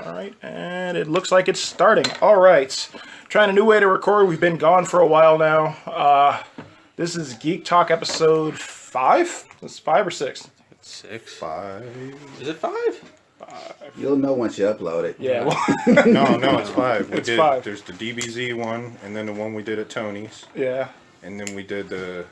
All right, and it looks like it's starting. All right, trying a new way to record. We've been gone for a while now. This is Geek Talk episode 5. This is 5 or 6? It's 6. 5. Is it 5? 5. You'll know once you upload it. Yeah. No, it's 5. It's 5. There's the DBZ one, and then the one we did at Tony's. Yeah. And then we did the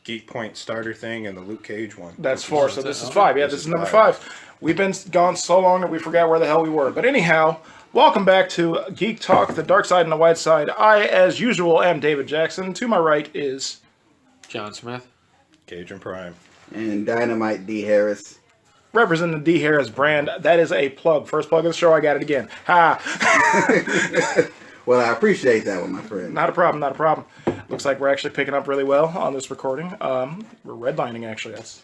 Geek Point starter thing and the Luke Cage one. That's 4, so this is 5. Yeah, this is number 5. We've been gone so long that we forgot where the hell we were. But anyhow, welcome back to Geek Talk, the dark side and the white side. I, as usual, am David Jackson. To my right is... John Smith. Cajun Prime. And Dynamite D. Harris. Representing the D. Harris brand. That is a plug. First plug of the show, I got it again. Ha! Well, I appreciate that one, my friend. Not a problem, not a problem. Looks like we're actually picking up really well on this recording. We're redlining, actually. That's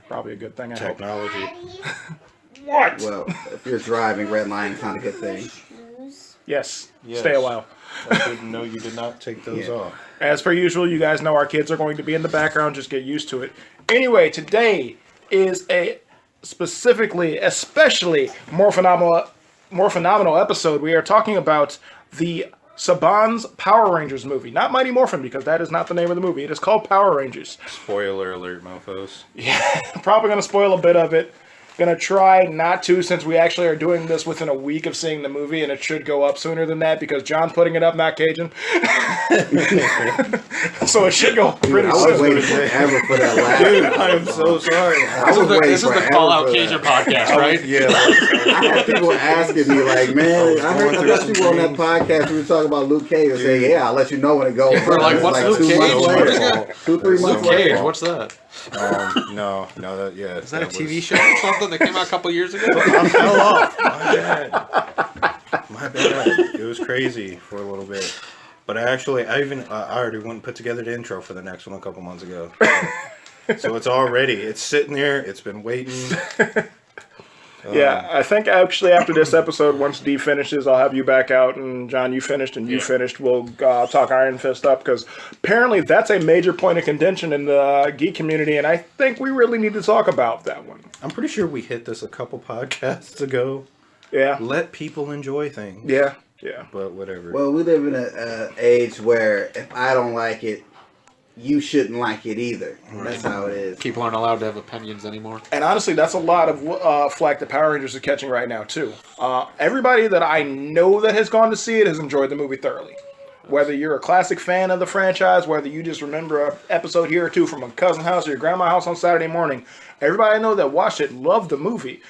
probably a good thing, I hope. Technology. What? Well, if you're driving, red line kind of good thing. Yes. Stay a while. I didn't know you did not take those off. As per usual, you guys know our kids are going to be in the background. Just get used to it. Anyway, today is a especially more phenomenal episode. We are talking about the Saban's Power Rangers movie. Not Mighty Morphin, because that is not the name of the movie. It is called Power Rangers. Spoiler alert, mofos. Yeah, probably going to spoil a bit of it. Going to try not to, since we actually are doing this within a week of seeing the movie, and it should go up sooner than that, because John's putting it up, not Cajun. So it should go pretty I soon. was waiting forever for that last. Dude, I'm so sorry. This is the Call Out Cajun podcast, right? Yeah. I had people asking me, like, man, I thought you were on that podcast. We were talking about Luke Cage. I say, yeah, I'll let you know when it goes. We're like, what's Luke 2 months Cage? later. 2-3 months Luke later. Cage, what's that? No, Is that a TV show or something that came out a couple years ago? I fell off. My bad. It was crazy for a little bit. But I already went and put together the intro for the next one a couple months ago. So it's all ready. It's sitting there. It's been waiting. Yeah, I think actually after this episode, once D finishes, I'll have you back out, and John, you finished, and you finished. We'll talk Iron Fist up, because apparently that's a major point of contention in the geek community, and I think we really need to talk about that one. I'm pretty sure we hit this a couple podcasts ago. Yeah. Let people enjoy things. Yeah. But whatever. Well, we live in an age where if I don't like it, you shouldn't like it either. That's how it is. People aren't allowed to have opinions anymore. And honestly, that's a lot of flack the Power Rangers are catching right now, too. Everybody that I know that has gone to see it has enjoyed the movie thoroughly. Whether you're a classic fan of the franchise, whether you just remember an episode here or two from a cousin's house or your grandma's house on Saturday morning, everybody I know that watched it loved the movie.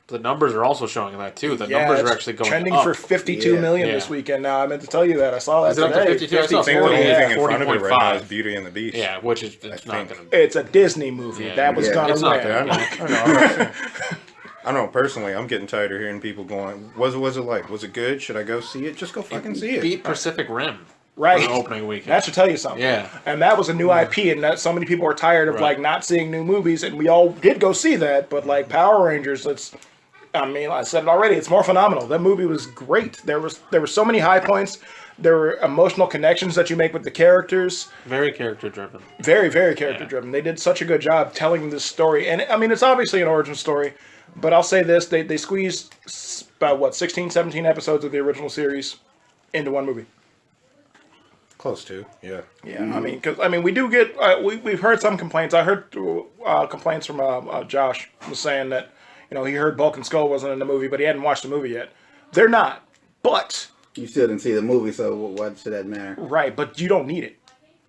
The numbers are also showing that, too. The numbers are actually going trending up. for 52 million this weekend now. I meant to tell you that. I saw that Is it up to today. 52? I saw I think the only thing in front of it right now 40.5. is Beauty and the Beast. Yeah, which is it's not going to... It's a Disney movie. Yeah. That was going It's to not win. gonna- I don't know, personally, I'm getting tired of hearing people going, was it like? Was it good? Should I go see it? Just go fucking see it. Beat Pacific Rim. Right. For the opening weekend. That should tell you something. Yeah. And that was a new IP, and that so many people are tired of like not seeing new movies, and we all did go see that, but like Power Rangers, I said it already, it's more phenomenal. That movie was great. There were so many high points. There were emotional connections that you make with the characters. Very character driven. Very, very character driven. They did such a good job telling this story. And I mean, it's obviously an origin story, but I'll say this, they squeezed about 16, 17 episodes of the original series into one movie. Close to, yeah. Yeah, we do get we've heard some complaints. I heard complaints from Josh was saying that he heard Bulk and Skull wasn't in the movie, but he hadn't watched the movie yet. They're not, but You still didn't see the movie, so what should that matter? right, but you don't need it.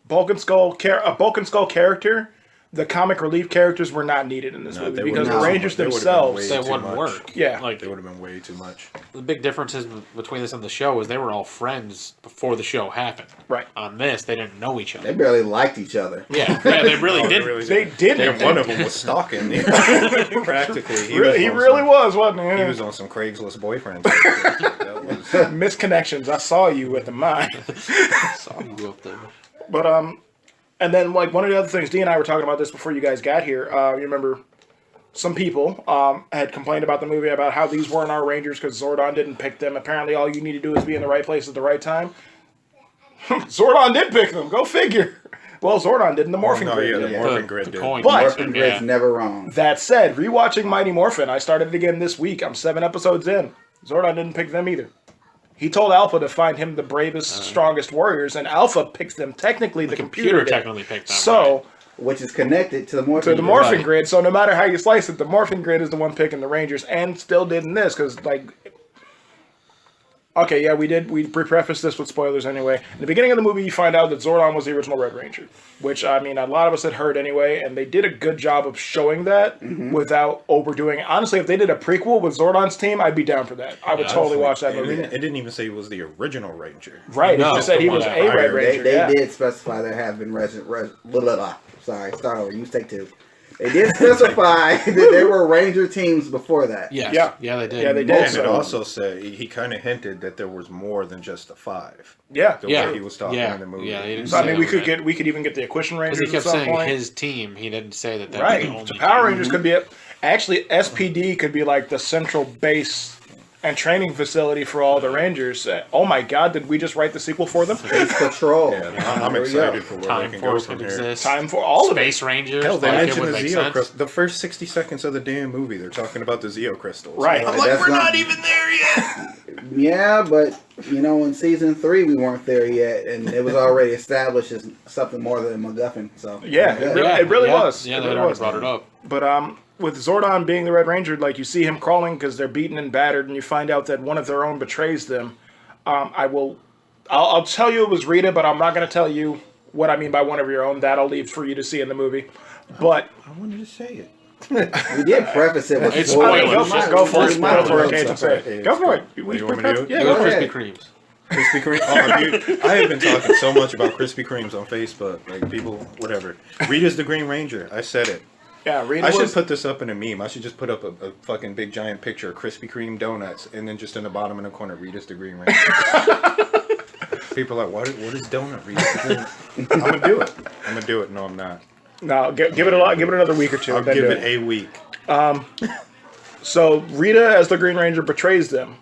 Bulk and Skull character. The comic relief characters were not needed in this movie because the Rangers themselves They wouldn't work. Yeah. Like, They would have been way too much. the big difference is between this and the show is they were all friends before the show happened. Right. On this, they didn't know each They other. barely liked each other. Yeah, they really No, didn't. They didn't. And one of them was stalking. Practically. He really was, wasn't he? He was on some Craigslist boyfriend. That was, Misconnections. I saw you with the mind. Saw you up there. But and then like one of the other things, Dee and I were talking about this before you guys got here. You remember some people had complained about the movie about how these weren't our Rangers because Zordon didn't pick them. Apparently, all you need to do is be in the right place at the right time. Zordon did pick them. Go figure. Well, Zordon didn't. The Morphing Grid the did. Morphing Grid did. coin. But- Morphin Grid's never wrong. That said, rewatching Mighty Morphin, I started it again this week. I'm 7 episodes in. Zordon didn't pick them either. He told Alpha to find him the bravest, strongest warriors, and Alpha picks them. Technically, the computer did. technically picked them. So, Which is connected to the morphing. to the morphing grid. So no matter how you slice it, the morphing grid is the one picking the Rangers, and still did in this because okay, yeah, we prefaced this with spoilers anyway. In the beginning of the movie, you find out that Zordon was the original Red Ranger, which, I mean, a lot of us had heard anyway, and they did a good job of showing that without overdoing it. Honestly, if they did a prequel with Zordon's team, I'd be down for that. I would totally watch that movie. It didn't even say he was the original Ranger. Right, it just said he was a Red Ranger. They did specify there have been sorry, start over. You take two. They did specify that there were Ranger teams before that. Yes. Yeah, they did. Yeah, they did. And it So, also said, he kind of hinted that there was more than just the 5. yeah. The way he was talking in the movie. Yeah, he didn't So I say mean, we that. could even get the Equation Rangers Because he kept at some saying point. his team. He didn't say that. Right. Was the only So Power team. Rangers could be actually SPD could be like the central base and training facility for all the Rangers. Oh my God! Did we just write the sequel for them? Space Patrol. Yeah, I'm There we excited go. for where they Time can go Force from could here. exist. Time for all of it. Space Rangers. Hell, they like, it mentioned would the make Zeo sense. Crystals. The first 60 seconds of the damn movie, they're talking about the Zeo Crystals. Right. I'm Yeah, like, that's we're not- not even there yet. Yeah, but in season 3 we weren't there yet, and it was already established as something more than a MacGuffin. So Yeah, good. it really was. Yeah, It they really already was. brought it up. But with Zordon being the Red Ranger, like you see him crawling because they're beaten and battered, and you find out that one of their own betrays them. I'll tell you it was Rita, but I'm not going to tell you what I mean by one of your own. That'll leave for you to see in the movie. But I wanted to say it. we did preface it with It's spoilers. spoilers. Just go for it. Just Go for it. spoilers. Kate, and say it. Go for it. You want me to do it? Yeah, It go was for ahead. Krispy Kremes. Krispy Kreme. Oh, dude, I have been talking so much about Krispy Kremes on Facebook. Like, people, whatever. Rita's the Green Ranger. I said it. Yeah, Rita I should was... put this up in a meme. I should just put up a fucking big giant picture of Krispy Kreme donuts, and then just in the bottom in the corner, Rita's the Green Ranger. People are like, what is donut? Rita's the Green. I'm gonna do it. I'm gonna do it. No, I'm not. No, give it a lot. Give it another week or two. I'll and then give do it a week. So Rita, as the Green Ranger, betrays them,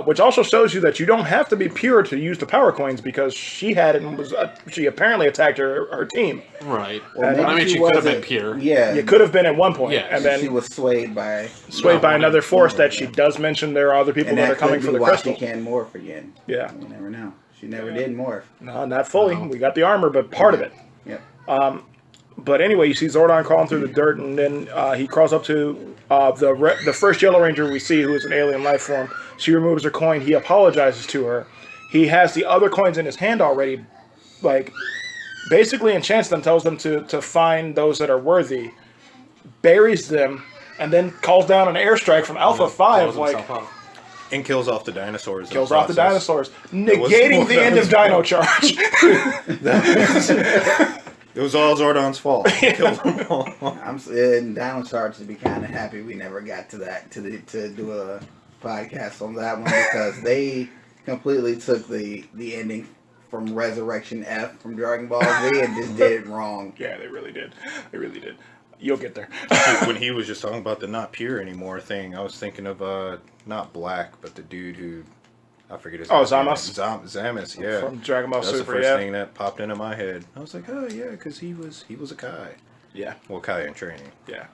which also shows you that you don't have to be pure to use the power coins because she had it and was she apparently attacked her team. Right. Well, I mean, she could have been wasn't- pure. Yeah, It could have been at one point, Yeah, and she then was swayed by. swayed by No, another force that she does mention there are other people And that are that coming could for be the why crystal. she can morph again. Yeah, You never know. She never did morph. no, not fully. We got the armor, but part of it. Yep. But anyway, you see Zordon crawling through the dirt, and then he crawls up to the first Yellow Ranger we see, who is an alien life form. She removes her coin. He apologizes to her. He has the other coins in his hand already, like basically enchants them, tells them to find those that are worthy, buries them, and then calls down an airstrike from Alpha 5, Blows like himself up. And kills off the dinosaurs. kills off the dinosaurs, was- negating the end of Dino Charge. It was all Zordon's fault. He killed them all. I'm and Dino Charge to be kind of happy we never got to that to do a podcast on that one because they completely took the ending from Resurrection F from Dragon Ball Z and just did it wrong. Yeah, they really did. They really did. You'll get there. When he was just talking about the not pure anymore thing, I was thinking of not Black, but the dude who I forget his name. Zamas? Zamas, yeah. From Dragon Ball That's the Super, first yeah. thing that popped into my head. I was like, oh yeah, because he was a Kai. Yeah, Well, Kai in training. yeah.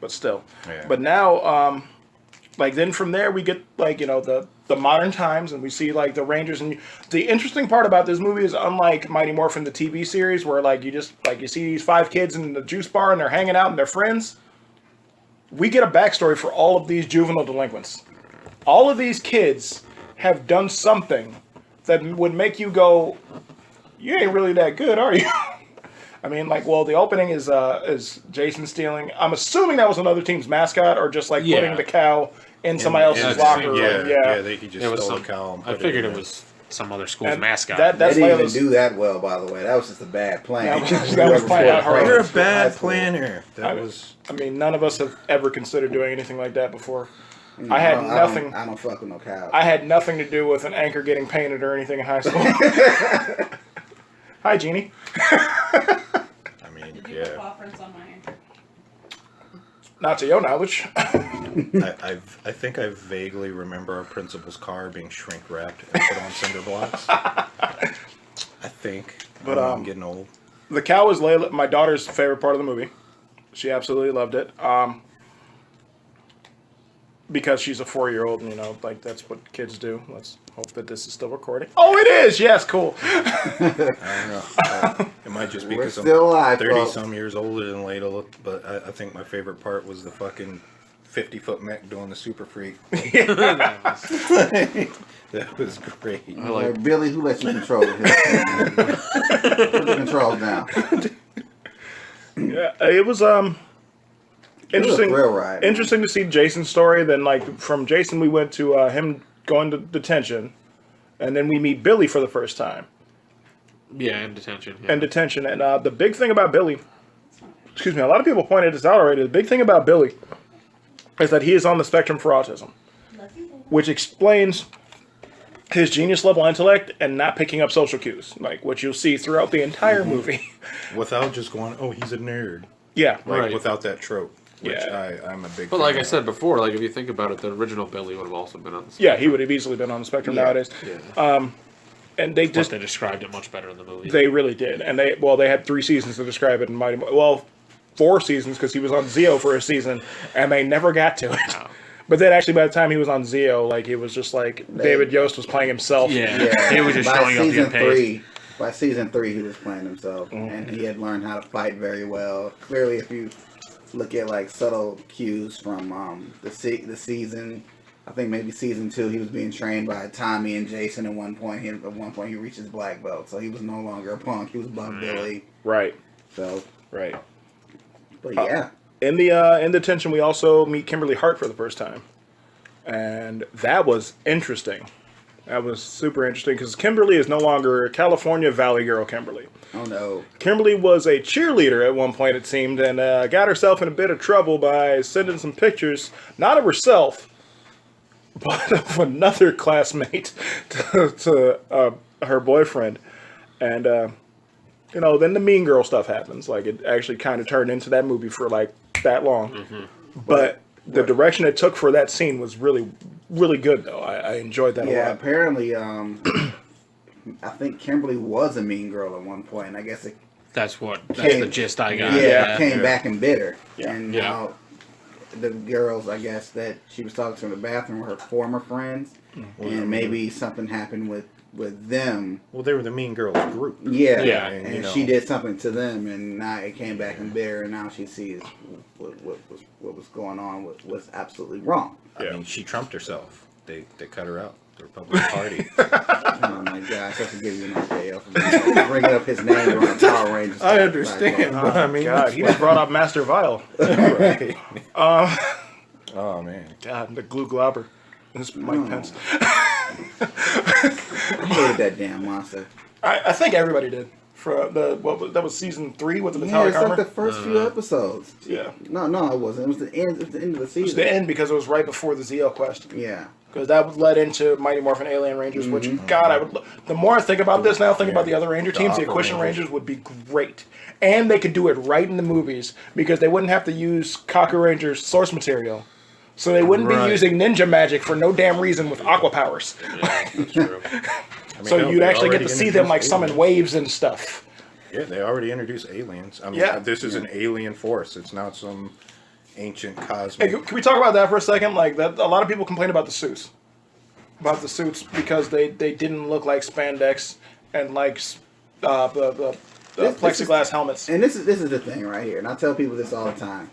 But still. Yeah. But now, then from there we get the modern times, and we see the Rangers. And the interesting part about this movie is, unlike Mighty Morphin the TV series, where you see these 5 kids in the juice bar and they're hanging out and they're friends. We get a backstory for all of these juvenile delinquents. All of these kids have done something that would make you go, "You ain't really that good, are you?" I mean, the opening is Jason stealing. I'm assuming that was another team's mascot, or just Yeah. putting the cow in somebody else's yeah, locker. Yeah, he just It was stole some. the cow. And I put figured in it was some other school's And mascot. That's They didn't even Layla's. do that well, by the way. That was just a bad plan. That was planned out hard. You're a High bad school. planner. That was. I mean, none of us have ever considered doing anything like that before. I had nothing. I don't fuck with no cows. I had nothing to do with an anchor getting painted or anything in high school. Hi, Jeannie. I mean, Did you put yeah. offers on my anchor? Not to your knowledge. I think I vaguely remember our principal's car being shrink wrapped and put on cinder blocks. I think. But, I'm getting old. The cow was Layla, my daughter's favorite part of the movie. She absolutely loved it. because she's a 4-year-old, and like that's what kids do. Let's hope that this is still recording. Oh, it is. Yes, cool. I don't know. It might just be We're because I'm still alive, 30 folks. some years older than Ladle, but I think my favorite part was the fucking 50-foot mech doing the super freak. That was great. Like, Billy, who lets you control it? Put the controls down. Yeah, it was interesting. thrill ride, man. Interesting to see Jason's story. Then, like from Jason, we went to him going to detention, and then we meet Billy for the first time. Yeah, in detention. Yeah. And detention, and the big thing about Billy, excuse me, a lot of people pointed this out already. The big thing about Billy is that he is on the spectrum for autism, which explains his genius level intellect and not picking up social cues, like what you'll see throughout the entire movie. Without just going, oh, he's a nerd. Yeah, Like, Right. without that trope, which Yeah. I'm a big But fan like I of. said before, like if you think about it, the original Billy would have also been on the yeah, he would have easily been on the spectrum nowadays. Yeah. And they Plus, just they described it much better in the movie. they really did, and they had 3 seasons to describe it in Mighty. 4 seasons because he was on Zeo for a season, and they never got to it. No. But then actually, by the time he was on Zeo, like it was just like David Yost was playing himself. Yeah. He was just showing up season your page. By season 3, he was playing himself, and he had learned how to fight very well. Clearly, if you look at like subtle cues from the season, I think maybe season 2, he was being trained by Tommy and Jason. At one point, he reached his black belt, so he was no longer a punk. He was Buck Billy. Right. So, Right. but yeah. In detention, we also meet Kimberly Hart for the first time, and that was interesting. That was super interesting because Kimberly is no longer California Valley Girl Kimberly. Oh no. Kimberly was a cheerleader at one point, it seemed, and got herself in a bit of trouble by sending some pictures, not of herself, but of another classmate to her boyfriend. And, then the Mean Girl stuff happens. Like, it actually kind of turned into that movie for, like, that long. Mm-hmm. But the direction it took for that scene was really, really good, though. I enjoyed that a Yeah, lot. apparently, I think Kimberly was a mean girl at one point. And I guess it That's Came- the gist I got. came back and bit her. Yeah. And Yeah. now the girls, I guess, that she was talking to in the bathroom were her former friends. And maybe something happened with them. Well, they were the Mean Girls group. Yeah. Yeah. And she did something to them, and now it came back and bit her, and now she sees what was going on was absolutely wrong. Yeah. I mean, she trumped herself. They cut her out. The Republican Party. Oh my gosh, that's to give you an RKO for bringing up his name during Power Rangers. I understand, Like, but I mean, God, he just brought up Master Vile. right. Oh man. God, the glue globber. This is Mike Pence. I hated that damn monster. I think everybody did. For that was season 3 with the Yeah, metallic it's like armor. the first few episodes. Yeah. No, it wasn't. It was the end. It was the end of the It season. was the end because it was right before the Zeo quest. Yeah. Because that led into Mighty Morphin Alien Rangers, which, God, I would. The more I think about this now, think about the other Ranger teams, the Aqua Equation Rangers. Rangers would be great. And they could do it right in the movies because they wouldn't have to use Kaku Rangers source material. So they wouldn't Right. be using ninja magic for no damn reason with aqua powers. Yeah, that's true. I mean, So no, you'd they actually get already to see them like introduced summon aliens. waves and stuff. Yeah, they already introduced aliens. I mean, Yeah. this is an alien force. It's not some ancient Hey, cosmic. can we talk about that for a second? Like that, a lot of people complain about the suits. Because they didn't look like spandex and like the This plexiglass helmets. And this is the thing right here, and I tell people this all the time.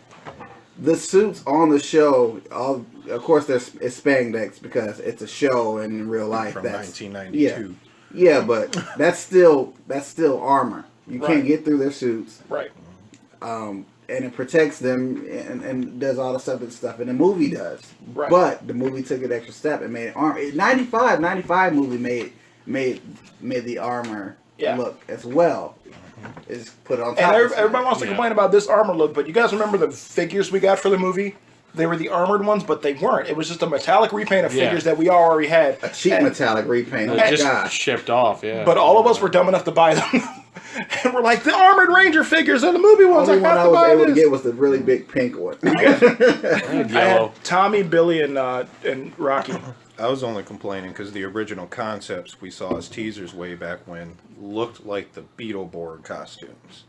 The suits on the show, of course, it's spandex because it's a show, and in real life, from that's 1992. Yeah, but that's still armor. You Right. can't get through their suits, Right. and it protects them and does all the stuff, and the movie does. Right. But the movie took an extra step and made it armor. 95 movie made the armor Yeah. look as well. Is put it on top. And of everybody wants to Yeah. complain about this armor look, but you guys remember the figures we got for the movie? They were the armored ones, but they weren't. It was just a metallic repaint of Yeah. figures that we already had. a cheap And- metallic repaint. Oh It my just gosh. shipped off, yeah. But all of us were dumb enough to buy them. And we're like, the armored ranger figures and the movie ones, The only I one have I to was buy able to this. get was the really big pink one. I had I had yellow. Tommy, Billy, and Rocky. I was only complaining because the original concepts we saw as teasers way back when looked like the Beetleborg costumes.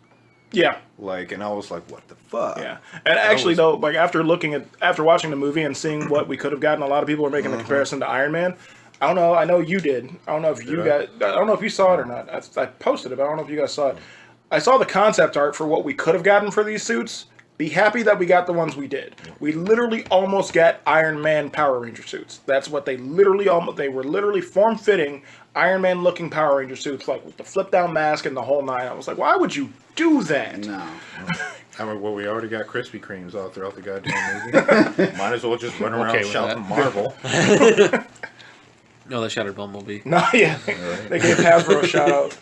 Yeah. Like, and I was like, what the fuck? Yeah, and actually though, like after watching the movie and seeing what we could have gotten, a lot of people are making the comparison to Iron Man. I don't know. I know you did. I don't know if you got. I don't know if you saw it or not. I posted it, but I don't know if you guys saw it. I saw the concept art for what we could have gotten for these suits. Be happy that we got the ones we did. We literally almost got Iron Man Power Ranger suits. That's what they literally almost. They were literally form-fitting Iron Man looking Power Ranger suits, like with the flip down mask and the whole nine. I was like, why would you do that? No. I mean, well, we already got Krispy Kremes all throughout the goddamn movie. Might as well just run around with shouting that. Marvel. No, they shattered Bumblebee. No, yeah, they gave Hasbro a shout out.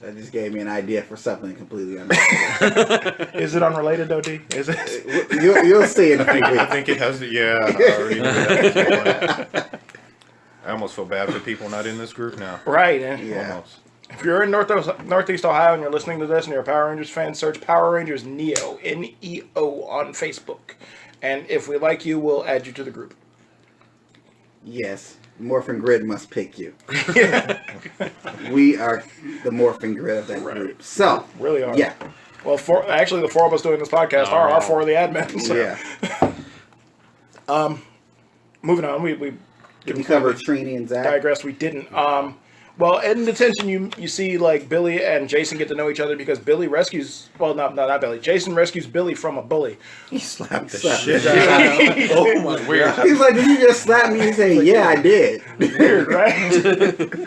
That just gave me an idea for something completely unrelated. Is it unrelated though, D? Is it? You'll see in a few I weeks. think it has. Yeah, I already knew that. I almost feel bad for people not in this group now. Right. And Yeah. Almost. if you're in Northeast Ohio and you're listening to this and you're a Power Rangers fan, search Power Rangers Neo, Neo, on Facebook. And if we like you, we'll add you to the group. Yes. Morphin Grid must pick you. We are the Morphin Grid of that group. So, Really are. yeah. Well, actually, the four of us doing this podcast are our four of the admins. Yeah. Moving on. We You covered Trini and Zach. digressed. We didn't. Well, in detention, you see like Billy and Jason get to know each other because Billy rescues. Well, not Billy. Jason rescues Billy from a bully. He slapped the Slapped shit the out. shit Oh my Weird. god. He's like, did you just slap me? He said, yeah, I did. Weird, right?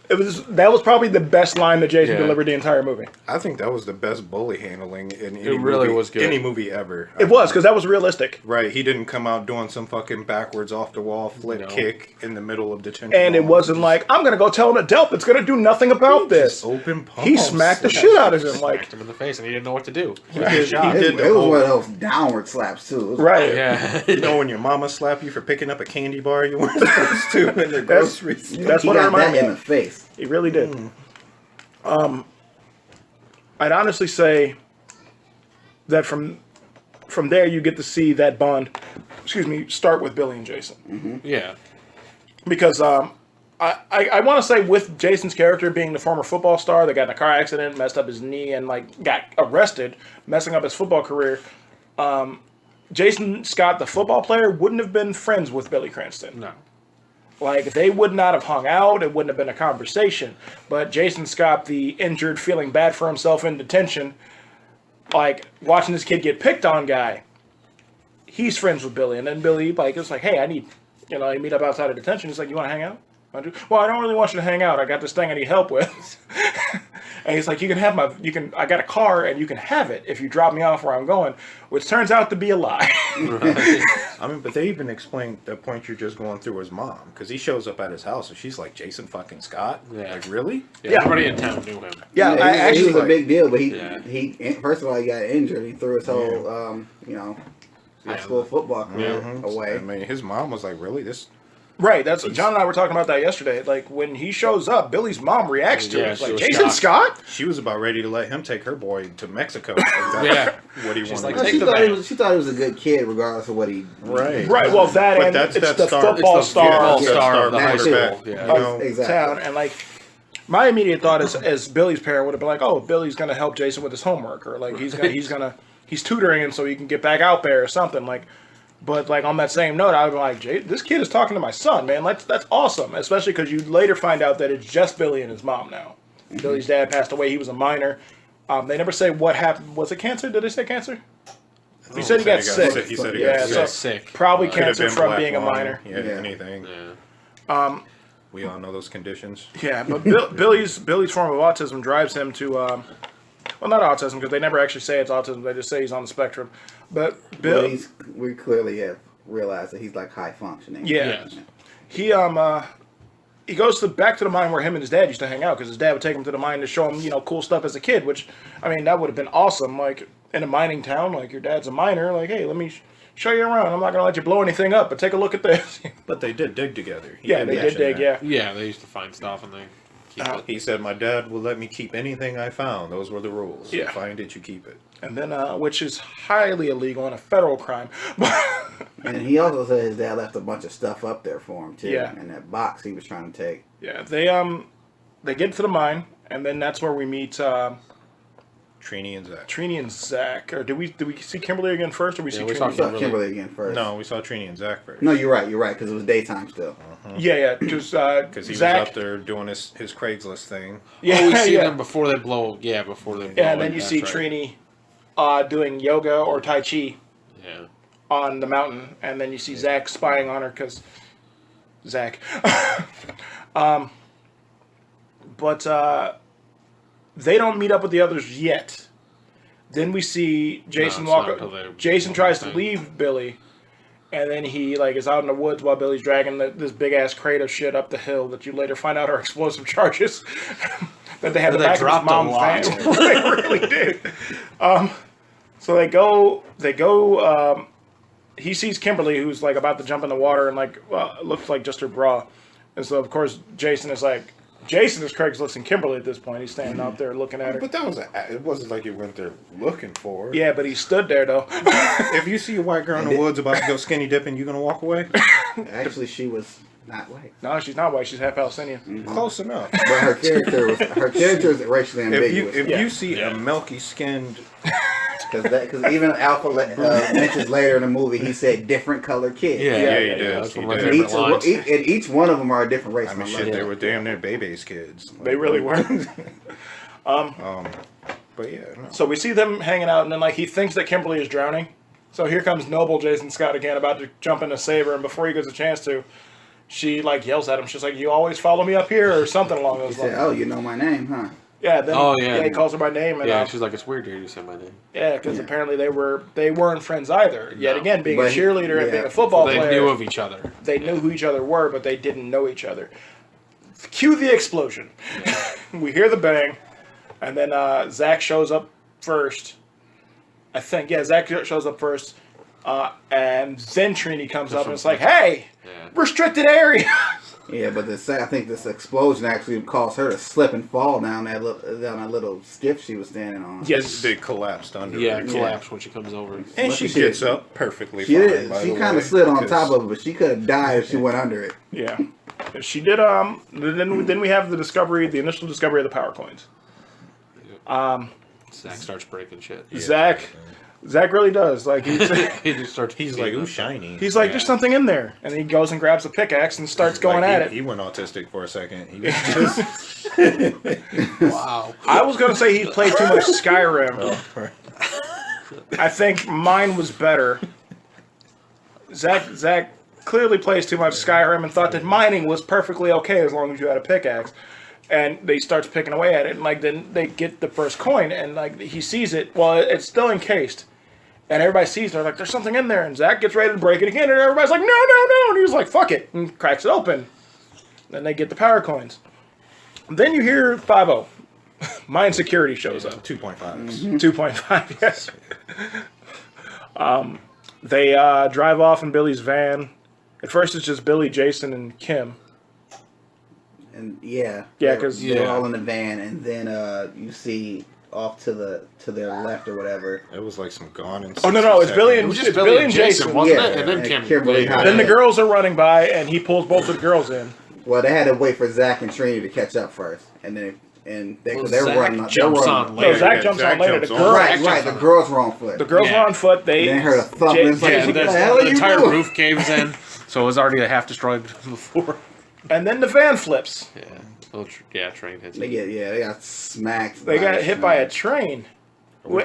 That was probably the best line that Jason delivered the entire movie. I think that was the best bully handling in any really movie, was good. any movie ever. It was because that was realistic. Right, he didn't come out doing some fucking backwards off the wall flip No. kick in the middle of detention. And it hall. wasn't like, I'm going to go tell an adult that's going to do nothing about this. Open palms. He smacked the shit out of him. Smacked Like, him in the face, and he didn't know what to do. He did It the was whole- one of those downward slaps, too. It was right. Yeah. You know when your mama slap you for picking up a candy bar you weren't supposed to in the grocery store? That's he what it got reminded that me in of. the face. He really did. I'd honestly say that from there you get to see that bond, start with Billy and Jason. Yeah. Because I want to say with Jason's character being the former football star that got in a car accident, messed up his knee, and like got arrested, messing up his football career, Jason Scott, the football player, wouldn't have been friends with Billy Cranston. No. Like, they would not have hung out. It wouldn't have been a conversation. But Jason Scott, the injured, feeling bad for himself in detention, like, watching this kid get picked on guy, he's friends with Billy. And then Billy, like, it's like, hey, I need, you meet up outside of detention. He's like, you want to hang out? Well, I don't really want you to hang out. I got this thing I need help with. And he's like, I got a car and you can have it if you drop me off where I'm going, which turns out to be a lie. I mean, but they even explained the point you're just going through his mom, because he shows up at his house and she's like, Jason fucking Scott? Yeah. Like, really? Yeah. Everybody in town knew him. Yeah, I he actually, was a big deal, but Yeah. he first of all, he got injured. He threw his whole, high school football career away. I mean, his mom was like, really? This? right, that's John and I were talking about that yesterday. Like, when he shows up, Billy's mom reacts to Yeah, it. It's she like, was Jason shocked. Scott? She was about ready to let him take her boy to Mexico. Like, that's what he She's wanted like, to She do. take the thought, bag. she thought he was a good kid, regardless of what he. Right. Right, well, that But and that's it's that the star- football It's the star football Yeah. star of the That high too. school. Yeah. You know? Exactly. town. And, like, my immediate thought is, as Billy's parent would have been like, oh, Billy's going to help Jason with his homework. Or, like, he's tutoring him so he can get back out there or something. Like, but, like, on that same note, I would be like, this kid is talking to my son, man. That's awesome. Especially because you later find out that it's just Billy and his mom now. Billy's dad passed away. He was a minor. They never say what happened. Was it cancer? Did they say cancer? He said he got sick. He said he Yeah, got so sick. Sick. probably Could have cancer been from black being a lung. minor. Yeah, Yeah. anything. Yeah. We all know those conditions. Yeah, but Billy's form of autism drives him to, well, not autism, because they never actually say it's autism. They just say he's on the spectrum. But Well, we clearly have realized that he's like high functioning. yeah, Yes. he goes back to the mine where him and his dad used to hang out, because his dad would take him to the mine to show him, cool stuff as a kid, which, I mean, that would have been awesome. Like, in a mining town, like, your dad's a miner, like, hey, let me show you around. I'm not going to let you blow anything up, but take a look at this. But they did dig together. He Yeah, they did mention dig, that. yeah. Yeah, they used to find stuff and they keep it. He said, my dad will let me keep anything I found. Those were the rules. Yeah. You find it, you keep it. And then, which is highly illegal and a federal crime. And he also said his dad left a bunch of stuff up there for him too. Yeah. And that box he was trying to take. Yeah, they get to the mine, and then that's where we meet Trini. Trini and Zach. Trini and Zach. Or did we see Kimberly again first, or we see we Trini? saw We saw Kimberly. Kimberly again first. No, we saw Trini and Zach first. No, you're right, because it was daytime still. Yeah, just Because he Zach. was up there doing his Craigslist thing. Yeah, Oh, we see yeah. them before they blow. Yeah, before they blow. Yeah, and then you That's see right. Trini doing yoga or Tai Chi Yeah. on the mountain, and then you see Zach spying on her because Zach. But they don't meet up with the others yet. Then we see Jason No, it's walk. not until they- Jason tries to thing. leave Billy, and then he like is out in the woods while Billy's dragging this big ass crate of shit up the hill that you later find out are explosive charges that they had in the They back of his dropped a mom's lot. van. They really did. So they go. He sees Kimberly, who's like about to jump in the water, and like looks like just her bra. And so of course Jason is Craigslisting Kimberly at this point. He's standing out there looking at her. But that was it wasn't like you went there looking for her. Yeah, but he stood there though. If you see a white girl in the woods about to go skinny dipping, you gonna walk away? Actually, she was not white. No, she's not white. She's half Palestinian. Close enough. But her character is racially ambiguous. If Yeah. you see a milky skinned, Because even Alpha mentions later in the movie, he said different colored kid. Yeah, Yeah, he yeah, did. That's He one of my did. favorite Each, lines. and each one of them are a different race. I mean, I'm shit, like, they were damn near Bebe's kids. They really were. But yeah, no. So we see them hanging out, and then like he thinks that Kimberly is drowning. So here comes noble Jason Scott again, about to jump in to save her, and before he gets a chance to, she like yells at him. She's like, "You always follow me up here," or something along he those said, lines. "Oh, you know my name, huh?" Yeah. Then, Oh, yeah. He calls her by name, and Yeah, she's like, it's weird to hear you say my name. yeah, because apparently they weren't friends either. Yet No. again, being a But he- cheerleader and yeah. being a football They player, knew of each other. they knew who each other were, but they didn't know each other. Cue the explosion. We hear the bang, and then Zach shows up first. I think, yeah, Zach shows up first, and then Trini comes up and it's like, "Hey, Yeah. restricted area." Yeah, but I think this explosion actually caused her to slip and fall down that little skiff she was standing on. Yes. They collapsed under Yeah, her. it collapsed when she comes over. And But she she gets did- up perfectly She fine. did, by she the kind way, of slid on because- top of it, but she could have died if she went under it. Yeah, she did. Then we have the initial discovery of the power coins. Zach starts breaking shit. Zach really does. Like He just starts. He's like, ooh, shiny. he's like, Yeah. "There's something in there," and he goes and grabs a pickaxe and starts going Like, at it. He went autistic for a second. He was just, Wow. I was gonna say he played too much Skyrim. oh, I think mine was better. Zach clearly plays too much Skyrim and thought that mining was perfectly okay as long as you had a pickaxe. And they starts picking away at it, and like then they get the first coin, and like he sees it. Well, it's still encased, and everybody sees it. They're like, "There's something in there," and Zach gets ready to break it again, and everybody's like, "No, no, no!" And he's like, "Fuck it," and cracks it open. Then they get the power coins. Then you hear 5-0. Mine security shows up. 2.5. 2.5, yes. They drive off in Billy's van. At first, it's just Billy, Jason, and Kim. And yeah, Yeah, 'cause- they're Yeah. all in the van, and then you see off to their left or whatever. It was like some gone in Oh, no, it's Billy It and was just it's Billy and Jason, wasn't Yeah, it? And then and Kim. Kimberly Yeah. had Then the girls are running by, and he pulls both of the girls in. Well, they had to wait for Zach and Trini to catch up first, and then Well, they're Zach running. jumps on No, later. Zach jumps on later. The jumps girl, on. Right, Zach right. jumps The on. girls were on foot. the girls Yeah. were on foot. They Then heard a thump. J- and it's like, Yeah, what the, the hell are the you entire doing? roof caves in, so it was already half destroyed before. and then the van flips. Yeah, train hits. They got smacked. They got hit by a train.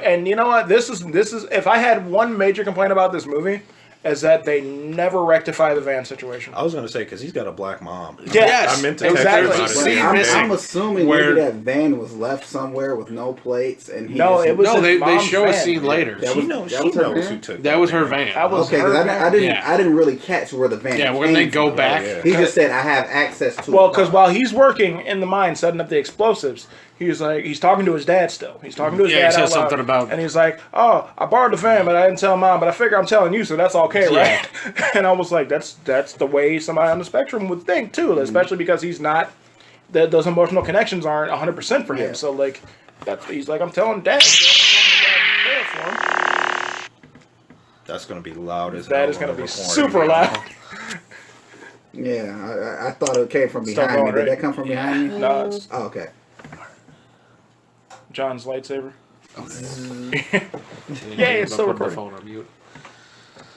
And you know what? This is if I had one major complaint about this movie, is that they never rectify the van situation. I was going to say, because he's got a black mom. Yes, I meant to exactly. text her about See, it. I'm, missing. I'm assuming Where- maybe that van was left somewhere with no plates, and he No, just, it was No, his they mom's show a van. scene later. That She was- knows, that she was her knows van? who took That was her van. van. That was okay. her Because van. Yeah. I didn't really catch where the van. Yeah, when they came go from. back. yeah. He just said, "I have access to." Well, a because car." while he's working in the mine setting up the explosives, he's talking to his dad still. He's talking to his Yeah, dad he says out loud, something about- and he's like, "Oh, I borrowed the van, but I didn't tell Mom. But I figure I'm telling you, so that's okay, right?" And I was like, "That's the way somebody on the spectrum would think too, especially because he's not. Those emotional connections aren't 100% for him. Yeah. So like, he's like, I'm telling Dad. That's going to be loud as That hell is going to on be the recording. super loud. Yeah, I thought it came from Start behind me. going, Did right? that come from behind me? No, it's Oh, okay. John's lightsaber. Yeah, it's still the recording. phone on mute.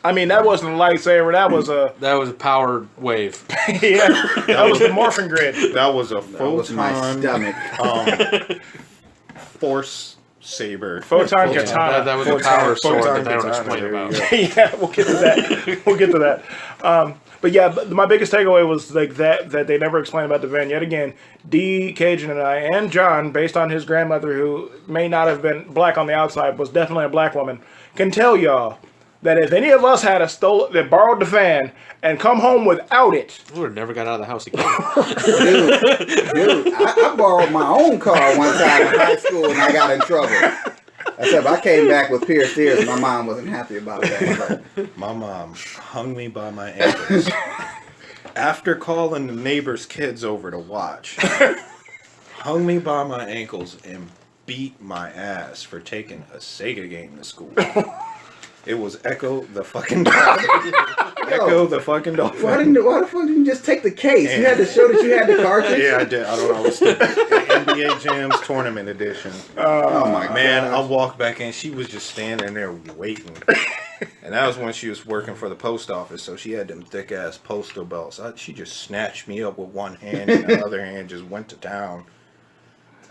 I mean, that wasn't a lightsaber. That was a That was a powered wave. yeah. That was the morphin grid. That was a That was my photon stomach. force saber. Photon Yeah, katana. that was a power sword that they don't explain there you about. go. Yeah, we'll get to that. We'll get to that. But yeah, my biggest takeaway was like that they never explained about the van. Yet again, D, Cajun, and I, and John, based on his grandmother, who may not have been black on the outside, was definitely a black woman, can tell y'all that if any of us had that borrowed the van and come home without it, We would have never got out of the house again. Dude, I borrowed my own car one time in high school and I got in trouble. Except I came back with pierced ears and my mom wasn't happy about that. My mom hung me by my ankles. After calling the neighbor's kids over to watch, hung me by my ankles and beat my ass for taking a Sega game to school. It was Echo the fucking Dolphin. Echo the fucking Dolphin. Why the fuck didn't you just take the case? You had to show that you had the cartridge? Yeah, I did. I don't know. I was stupid. NBA Jams Tournament Edition. Oh my Man, I god. walked back in. She was just standing there waiting. And that was when she was working for the post office, so she had them thick ass postal belts. She just snatched me up with one hand, and the other hand just went to town.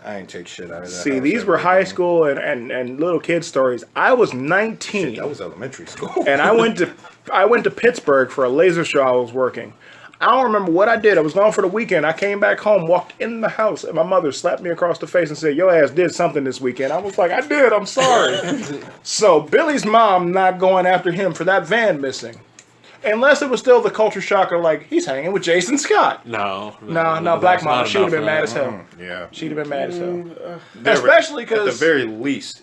I ain't take shit out of that. see, house these ever were high again. school and little kid stories. I was 19. That was elementary school. And I went to Pittsburgh for a laser show I was working. I don't remember what I did. I was gone for the weekend. I came back home, walked in the house, and my mother slapped me across the face and said, "Your ass did something this weekend." I was like, "I did. I'm sorry." So Billy's mom not going after him for that van missing, unless it was still the culture shocker, like he's hanging with Jason Scott. No, No, black mom. She would have been mad as hell. Yeah. She'd have been mad as hell. There were- Especially at the because very least,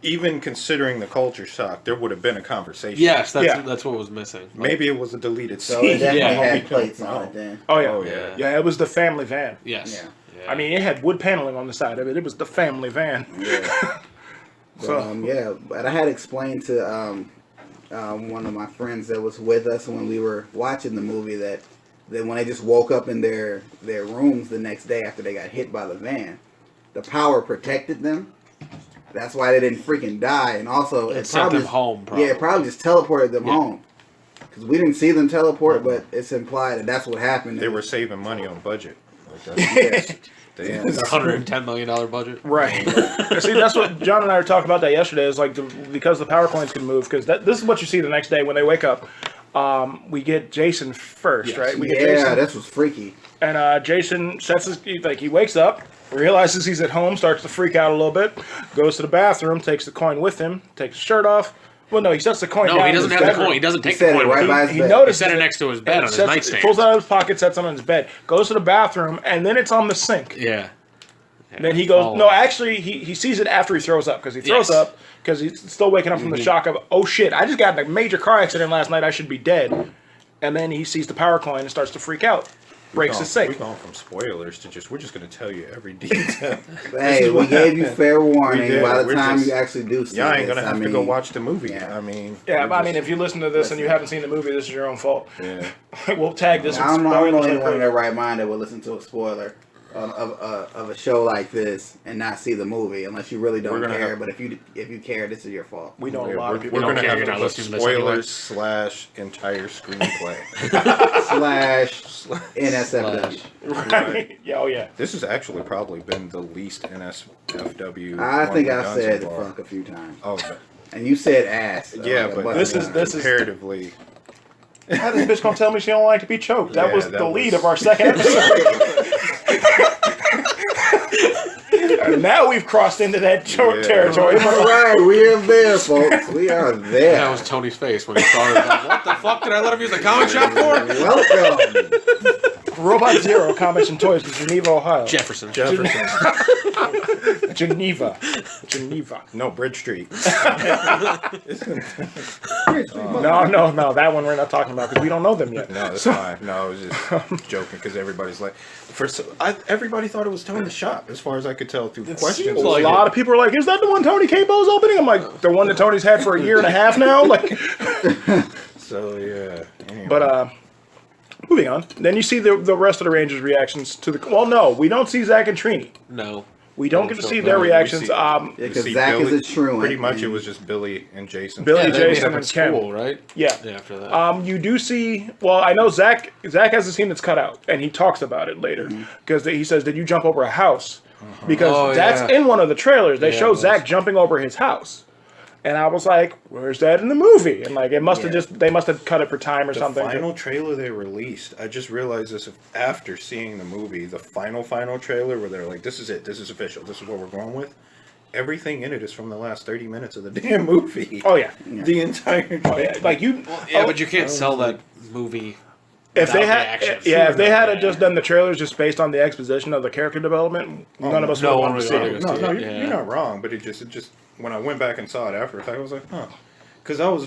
even considering the culture shock, there would have been a conversation. Yes, Yeah. that's what was missing. Maybe it was a deleted So scene. it definitely Yeah. had plates on it then. oh yeah. Oh, yeah. Yeah, it was the family van. Yes. Yeah. I mean, it had wood paneling on the side of it. It was the family van. Yeah. So Yeah, but I had explained to one of my friends that was with us when we were watching the movie that when they just woke up in their rooms the next day after they got hit by the van, the power protected them. That's why they didn't freaking die, and also It sent them home, probably. Yeah, it probably just teleported them home. Because we didn't see them teleport, but it's implied that that's what happened. They were saving money on budget. Like Yes. they, Yeah. $110 million budget. right. See, that's what John and I were talking about that yesterday. Is like because the power coins can move. Because this is what you see the next day when they wake up. We get Jason first, Yes. right? We get Yeah, Jason, this was freaky. and Jason sets his he wakes up, realizes he's at home, starts to freak out a little bit, goes to the bathroom, takes the coin with him, takes his shirt off. Well, no, he sets the coin down. No, he in doesn't his have the bedroom. coin. He doesn't take set the it coin. right with by him. his He bed. He notices set it it, next to his bed on his sets- nightstand. pulls it out of his pocket, sets it on his bed, goes to the bathroom, and then it's on the sink. Yeah. Then he goes, Oh. no, actually, he sees it after he throws up, because he throws Yes. up, because he's still waking up from the shock of, oh shit, I just got in a major car accident last night, I should be dead. And then he sees the power coin and starts to freak out. Breaks his We're sink. going from spoilers to we're just going to tell you every detail. Hey, we gave you fair warning. did. By the We're time just- you actually do see Y'all ain't this, going to have I to go mean, watch the movie. yeah. I mean, Yeah, we're but I mean, just- if you listen to this and you haven't seen the movie, this is your own fault. yeah. We'll tag this with I don't know spoilers. anyone in their right mind that would listen to a spoiler of a show like this and not see the movie unless you really don't We're gonna care. have- But if you care, this is your fault. We know a Yeah, lot we're of people. going don't to care, have you're to not put listening to this anyway. spoilers / entire screenplay. / NSFW. Right? Yeah, oh yeah. This has actually probably been the least NSFW. I one think we've I've done said so far. fuck a few times, Oh, but- and you said ass. yeah, like a but bunch this of is- times. this is- comparatively. How this bitch gonna tell me she don't like to be choked? That Yeah, was that the was- lead of our second episode. And now we've crossed into that choke Yeah. territory. All right, we are there, folks. We are there. That was Tony's face when he started. Like, what the fuck did I let him use the comic shop for? Welcome. Robot Zero Comics and Toys in Geneva, Ohio. Jefferson. Geneva. No, Bridge Street. No. That one we're not talking about because we don't know them yet. No, that's fine. No, I was just joking because everybody's like, everybody thought it was Tony's shop, as far as I could tell through questions. seems A like lot of people are like, "Is that the one Tony Capo's opening?" I'm like, "The one that Tony's had for a year and a half now." Like, So yeah. Anyway. but moving on. Then you see the rest of the Rangers' reactions to the. Well, no, we don't see Zach and Trini. No. We don't get to see their No, we reactions. see- Yeah, we 'cause see Zach is Billy- a truant, Pretty much, and- it was just Billy and Jason. Billy, Yeah, they meet Jason, up and at Kim. school, right? Yeah. After that. You do see. Well, I know Zach has a scene that's cut out, and he talks about it later because he says, "Did you jump over a house?" Because Oh, that's yeah. in one of the trailers. They Yeah, show it was. Zach jumping over his house, and I was like, "Where's that in the movie?" And like, it must have they must have cut it for time or The something. final trailer they released, I just realized this after seeing the movie. The final trailer where they're like, "This is it. This is official. This is what we're going with." Everything in it is from the last 30 minutes of the damn movie. Oh yeah, The entire oh, yeah. Like you. Yeah, but you can't sell that movie. If they without had, the action. if they had just done the trailers just based on the exposition of the character development, none of us would no have one wanted to would see wanna it. go No, see it, you're, yeah. you're not wrong, but it just when I went back and saw it after, I was like, huh, because I was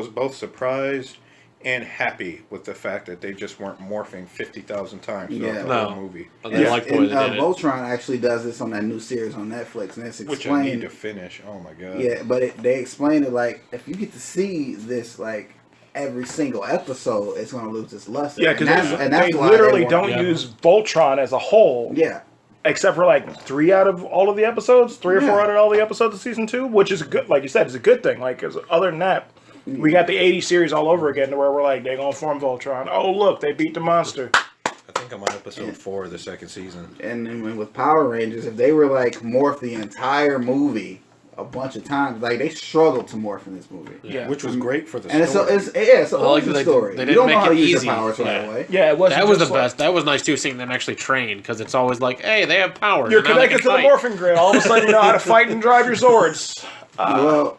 both surprised and happy with the fact that they just weren't morphing 50,000 times throughout Yeah. the No. whole movie, I like the way And they did it. Voltron actually does this on that new series on Netflix, and it's which I need explained. to finish. Oh my god! Yeah, but they explain it like if you get to see this like every single episode, it's gonna lose its luster. Yeah, because and they why literally want- don't yeah. use Voltron as a whole. Yeah, Except for like 3 out of all of the episodes, 3 or 4 Yeah. out of all the episodes of season 2, which is good. Like you said, it's a good thing. Like, 'cause other than that, we got the 80 series all over again, to where we're like, they're gonna form Voltron. Oh look, they beat the monster. I think I'm on episode 4 of the second season. and then with Power Rangers, if they were like morph the entire movie a bunch of times, like they struggled to morph in this movie. Yeah, Which was great for the And story. it's an I like origin that they- story. they You didn't don't know make how to it use easy. your powers right Yeah. away. yeah, it wasn't That was the just like- best. That was nice too, seeing them actually train, because it's always like, hey, they have powers. You're and now they connected to can the fight. morphing grid. All of a sudden, you know how to fight and drive your swords. Well,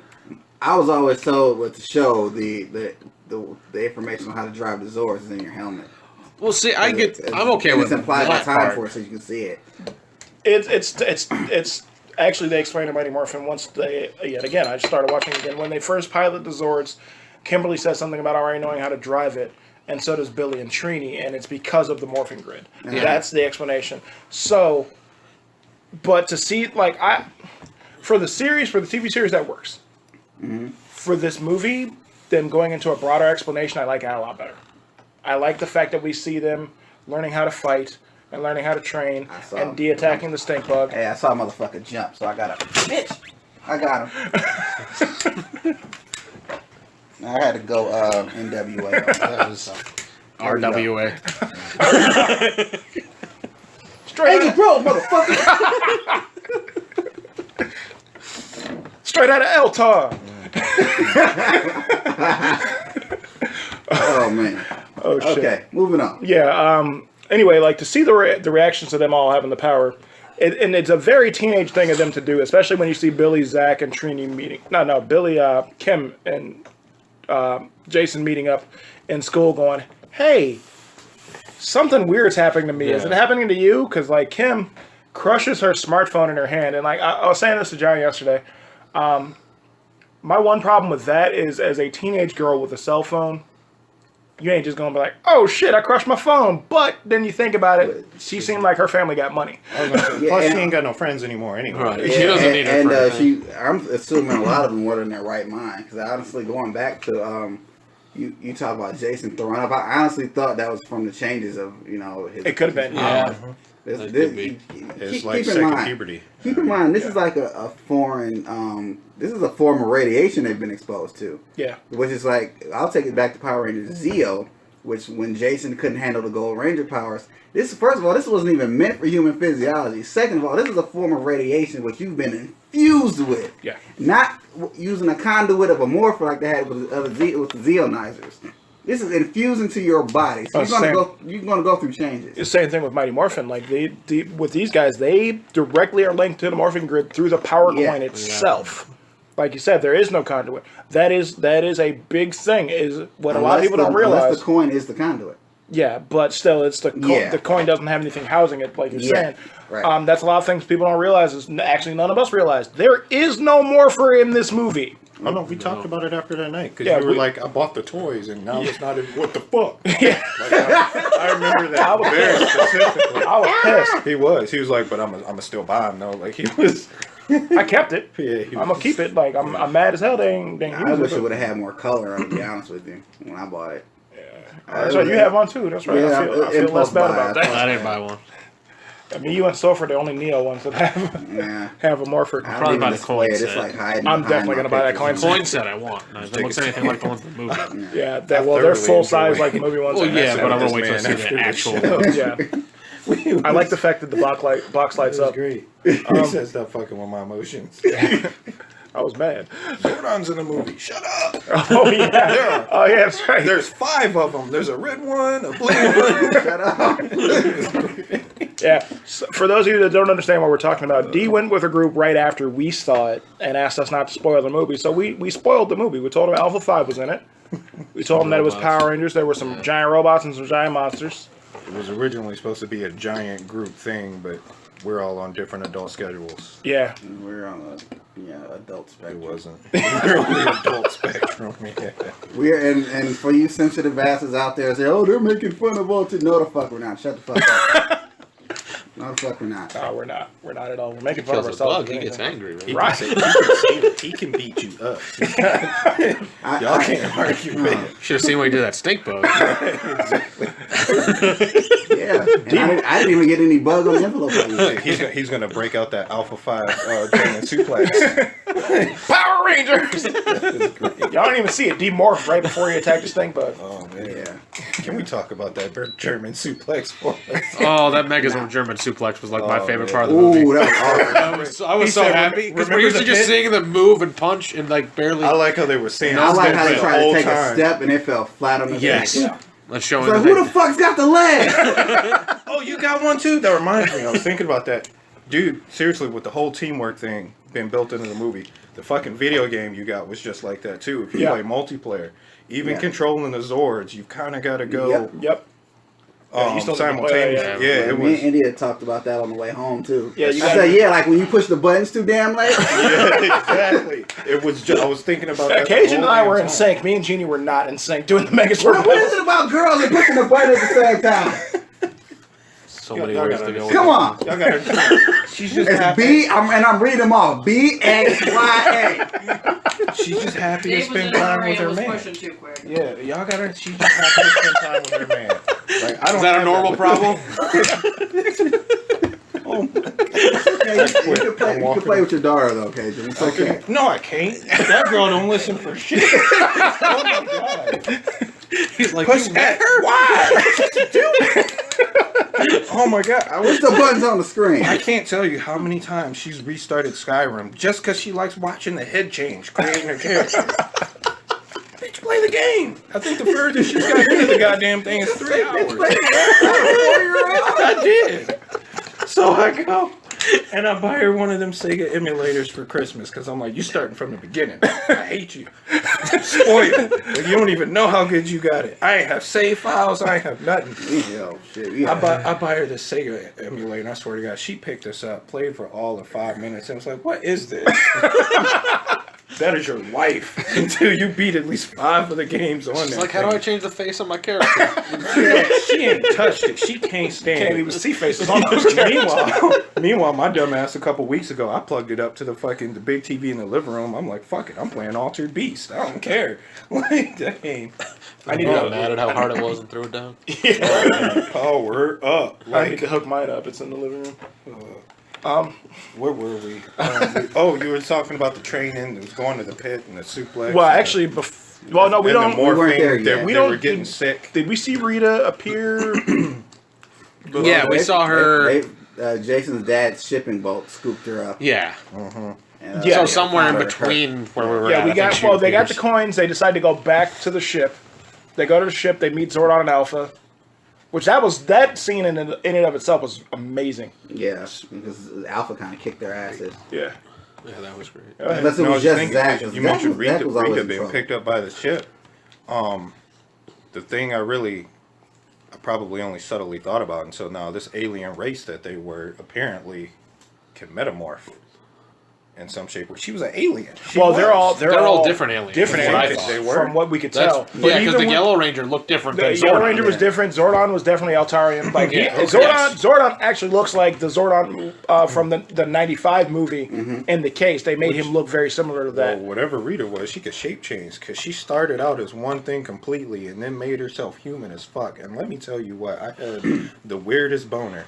I was always told with the show the information on how to drive the Zords is in your helmet. Well, see, I'm okay and with it's implied by that Time part. Force, so you can see it. It's actually they explain in Mighty Morphin once they yet again. I just started watching it again when they first pilot the Zords. Kimberly says something about already knowing how to drive it, and so does Billy and Trini, and it's because of the morphing grid. Yeah. That's the explanation. So, but to see for the TV series that works. For this movie, them going into a broader explanation, I like that a lot better. I like the fact that we see them learning how to fight and learning how to train I saw and him. de-attacking the stink bug. Hey, I saw a motherfucker jump, so I got him. Bitch! I got him. I had to go NWA. That was RWA. Straight Hey, out, bro, motherfucker! straight out of Eltar. Oh, man. Oh shit. Okay, moving on. Yeah. Anyway, like to see the reactions to them all having the power, and it's a very teenage thing of them to do, especially when you see Billy, Zach, and Trini meeting. No, Billy, Kim, and Jason meeting up in school, going, "Hey, something weird's happening to me. Is it Yeah. happening to you?" Because like Kim crushes her smartphone in her hand, and like I was saying this to John yesterday. My one problem with that is, as a teenage girl with a cell phone, you ain't just gonna be like, "Oh shit, I crushed my phone." But then you think about it, she seemed like her family got money. I was gonna say, Yeah, plus, and- she ain't got no friends anymore anyway. Right. She doesn't need it and for anything. I'm assuming a lot of them were in their right mind. Because honestly, going back to you talk about Jason throwing up. I honestly thought that was from the changes of his. It could have been. Yeah. This, That this, could be. It's keep like in second mind- puberty. Keep in mind, this is like a foreign. This is a form of radiation they've been exposed to, Yeah. which is like I'll take it back to Power Rangers Zeo, which when Jason couldn't handle the Gold Ranger powers. This first of all, this wasn't even meant for human physiology. Second of all, this is a form of radiation which you've been infused with. Yeah. Not using a conduit of a morph like they had with the Zeonizers. This is infused into your body, so you're gonna go through changes. The same thing with Mighty Morphin. Like with these guys, they directly are linked to the morphing grid through the power coin itself. Like you said, there is no conduit. That is a big thing. Is what a lot of people don't realize. Unless the coin is the conduit. Yeah, but still, it's the the coin doesn't have anything housing it, like you're saying. Right. That's a lot of things people don't realize. Is actually none of us realize there is no morpher in this movie. Oh no, we talked about it after that night because Yeah, you were we- like, "I bought the toys, and now it's not. What the fuck?" Yeah, Like, I remember that very specifically. I was pissed. He was like, "But I'm gonna still buy them." No, like he was. I kept it. Yeah, he I'm gonna keep it. Like I'm mad as hell. They ain't I use wish it it. would have had more color. I'm gonna be honest with you when I bought it. That's right. You have one too. That's right. Yeah, I feel less impulse bad buy. about that. I didn't buy one. I mean, you and Sofa are the only Neo ones that have a Morphic. I Probably don't buy even the display coin it. It's set. like hiding. I'm behind definitely my gonna buy that pictures. coin Coin set I want. That looks anything like the ones in the movie. Yeah, well, they're full size like the movie ones. Well, yeah, but I'm this gonna wait till I see man the after the actual. Yeah. I like the fact that the box lights up. Great. He says stop fucking with my emotions. I was mad. Zordon's in the movie. Shut up. Oh yeah. Oh yeah, that's right. There's 5 of them. There's a red one, a blue one. Shut up. Yeah. So for those of you that don't understand what we're talking about, D went with a group right after we saw it and asked us not to spoil the movie. So we spoiled the movie. We told him Alpha 5 was in it. We told him that it was Power Rangers. There were some giant robots and some giant monsters. It was originally supposed to be a giant group thing, but we're all on different adult schedules. Yeah. We're on a adult It spectrum. wasn't. We're on the adult spectrum. Yeah. We're and for you sensitive asses out there, say, oh, they're making fun of autism. No, the fuck we're not. Shut the fuck up. No, the fuck we're not. No, we're not. We're not at all. We're making fun of Kills a ourselves. bug, he gets angry. He Right? can say it. He can beat you up. Y'all can't argue with it. Should have seen when he did that stink bug. Yeah, and I didn't even get any bug on the envelope. He's gonna break out that Alpha 5 German suplex. Power Rangers! Y'all didn't even see it demorph right before he attacked the stink bug. Oh man, Yeah. Can we talk about that German suplex for us? Oh, that Megazord German suplex was like my favorite part of the Ooh, movie. that was awesome. I was He so said, happy because remember we're used to the just pit? seeing them move and punch and like barely. I like how they were saying. I like how they the tried to whole take a time. step and it fell flat on the Yes. face. Let's show It's him. like, who the fuck's got the leg? Oh, you got one too? That reminds me. I was thinking about that. Dude, seriously, with the whole teamwork thing being built into the movie, the fucking video game you got was just like that too. If you play multiplayer, even controlling the Zords, you kind of got to go Yep. Yeah, you still need to play simultaneously. that, Yeah, it Me was. and India talked about that on the way home too. Yeah, you I gotta- said, yeah, like when you push the buttons too damn late. Yeah, exactly. It was just. I was thinking about that. the Cajun and whole I damn were in time. sync. Me and Jeannie were not in sync doing the Megazord. What is it about girls and pushing the button at the same time? So many Y'all ways gotta to go. Come on. Y'all gotta. She's just It's happy. and I'm reading them all. BXYA. She's just happy to Dave was spend in a time hurry with and her was man. pushing too quick. Yeah, y'all gotta. She's just happy to spend time with her man. Like, I don't Is that a have normal with- problem? Okay, you can play with your daughter though, Cajun. It's okay. No, I can't. That girl don't listen for shit. Oh my god. He's like, Push you met X. Why? Oh my god. What's the buttons on the screen? I can't tell you how many times she's restarted Skyrim just because she likes watching the head change, creating her character. Bitch, play the game. I think the furthest she's got into the goddamn thing is 3 hours. I did. So I go and I buy her one of them Sega emulators for Christmas because I'm like, you starting from the beginning. I hate you. Spoil. But you don't even know how good you got it. I ain't have save files. I ain't have nothing. Yo, shit. Yeah. I buy her this Sega emulator, and I swear to God, she picked this up, played for all of 5 minutes, and was like, "What is this?" That is your life until you beat at least 5 of the games on It's there. like, how do I change the face on my character? She ain't touched it. She can't stand Can't it. even see faces on those characters. Meanwhile, my dumb ass a couple weeks ago, I plugged it up to the big TV in the living room. I'm like, fuck it, I'm playing Altered Beast. I don't care. Like, dang. I need to get mad at how hard it was and threw it down. Power up. I need Like, to hook mine up. It's in the living room. where were we? Oh, you were talking about the training. It was going to the pit and the suplex. Well, and actually, well, no, we and the don't. We weren't morphing, there yet. They, We they don't- were getting sick. Did we see Rita appear? Yeah, we saw her. Jason's dad's shipping boat scooped her up. Yeah. And, Yeah. So somewhere in found her. between where we were Yeah, at. we I got. think she Well, they got the appears. coins. They decide to go back to the ship. They go to the ship. They meet Zordon and Alpha, which that scene in and of itself was amazing. Yes, because Alpha kind of kicked their asses. Yeah. Yeah, that was great. Unless it No, I was just thinking, Zach. 'cause 'cause you Zach mentioned was- Zach was always Rita in being trouble. picked up by the ship. The thing I probably only subtly thought about until now, this alien race that they were apparently can metamorph in some shape. She was an alien. Well, they're all different aliens. Different That's what I aliens thought. They were? from what we could That's, tell. yeah, because the even Yellow Ranger looked different the than Yellow Zordon. Ranger was different. Zordon was definitely Altarian. Like Yeah, Zordon actually looks like the Zordon from the '95 movie. In the case, they made him look very similar to that. Well, whatever Rita was, she could shape change because she started out as one thing completely and then made herself human as fuck. And let me tell you what, I had the weirdest boner.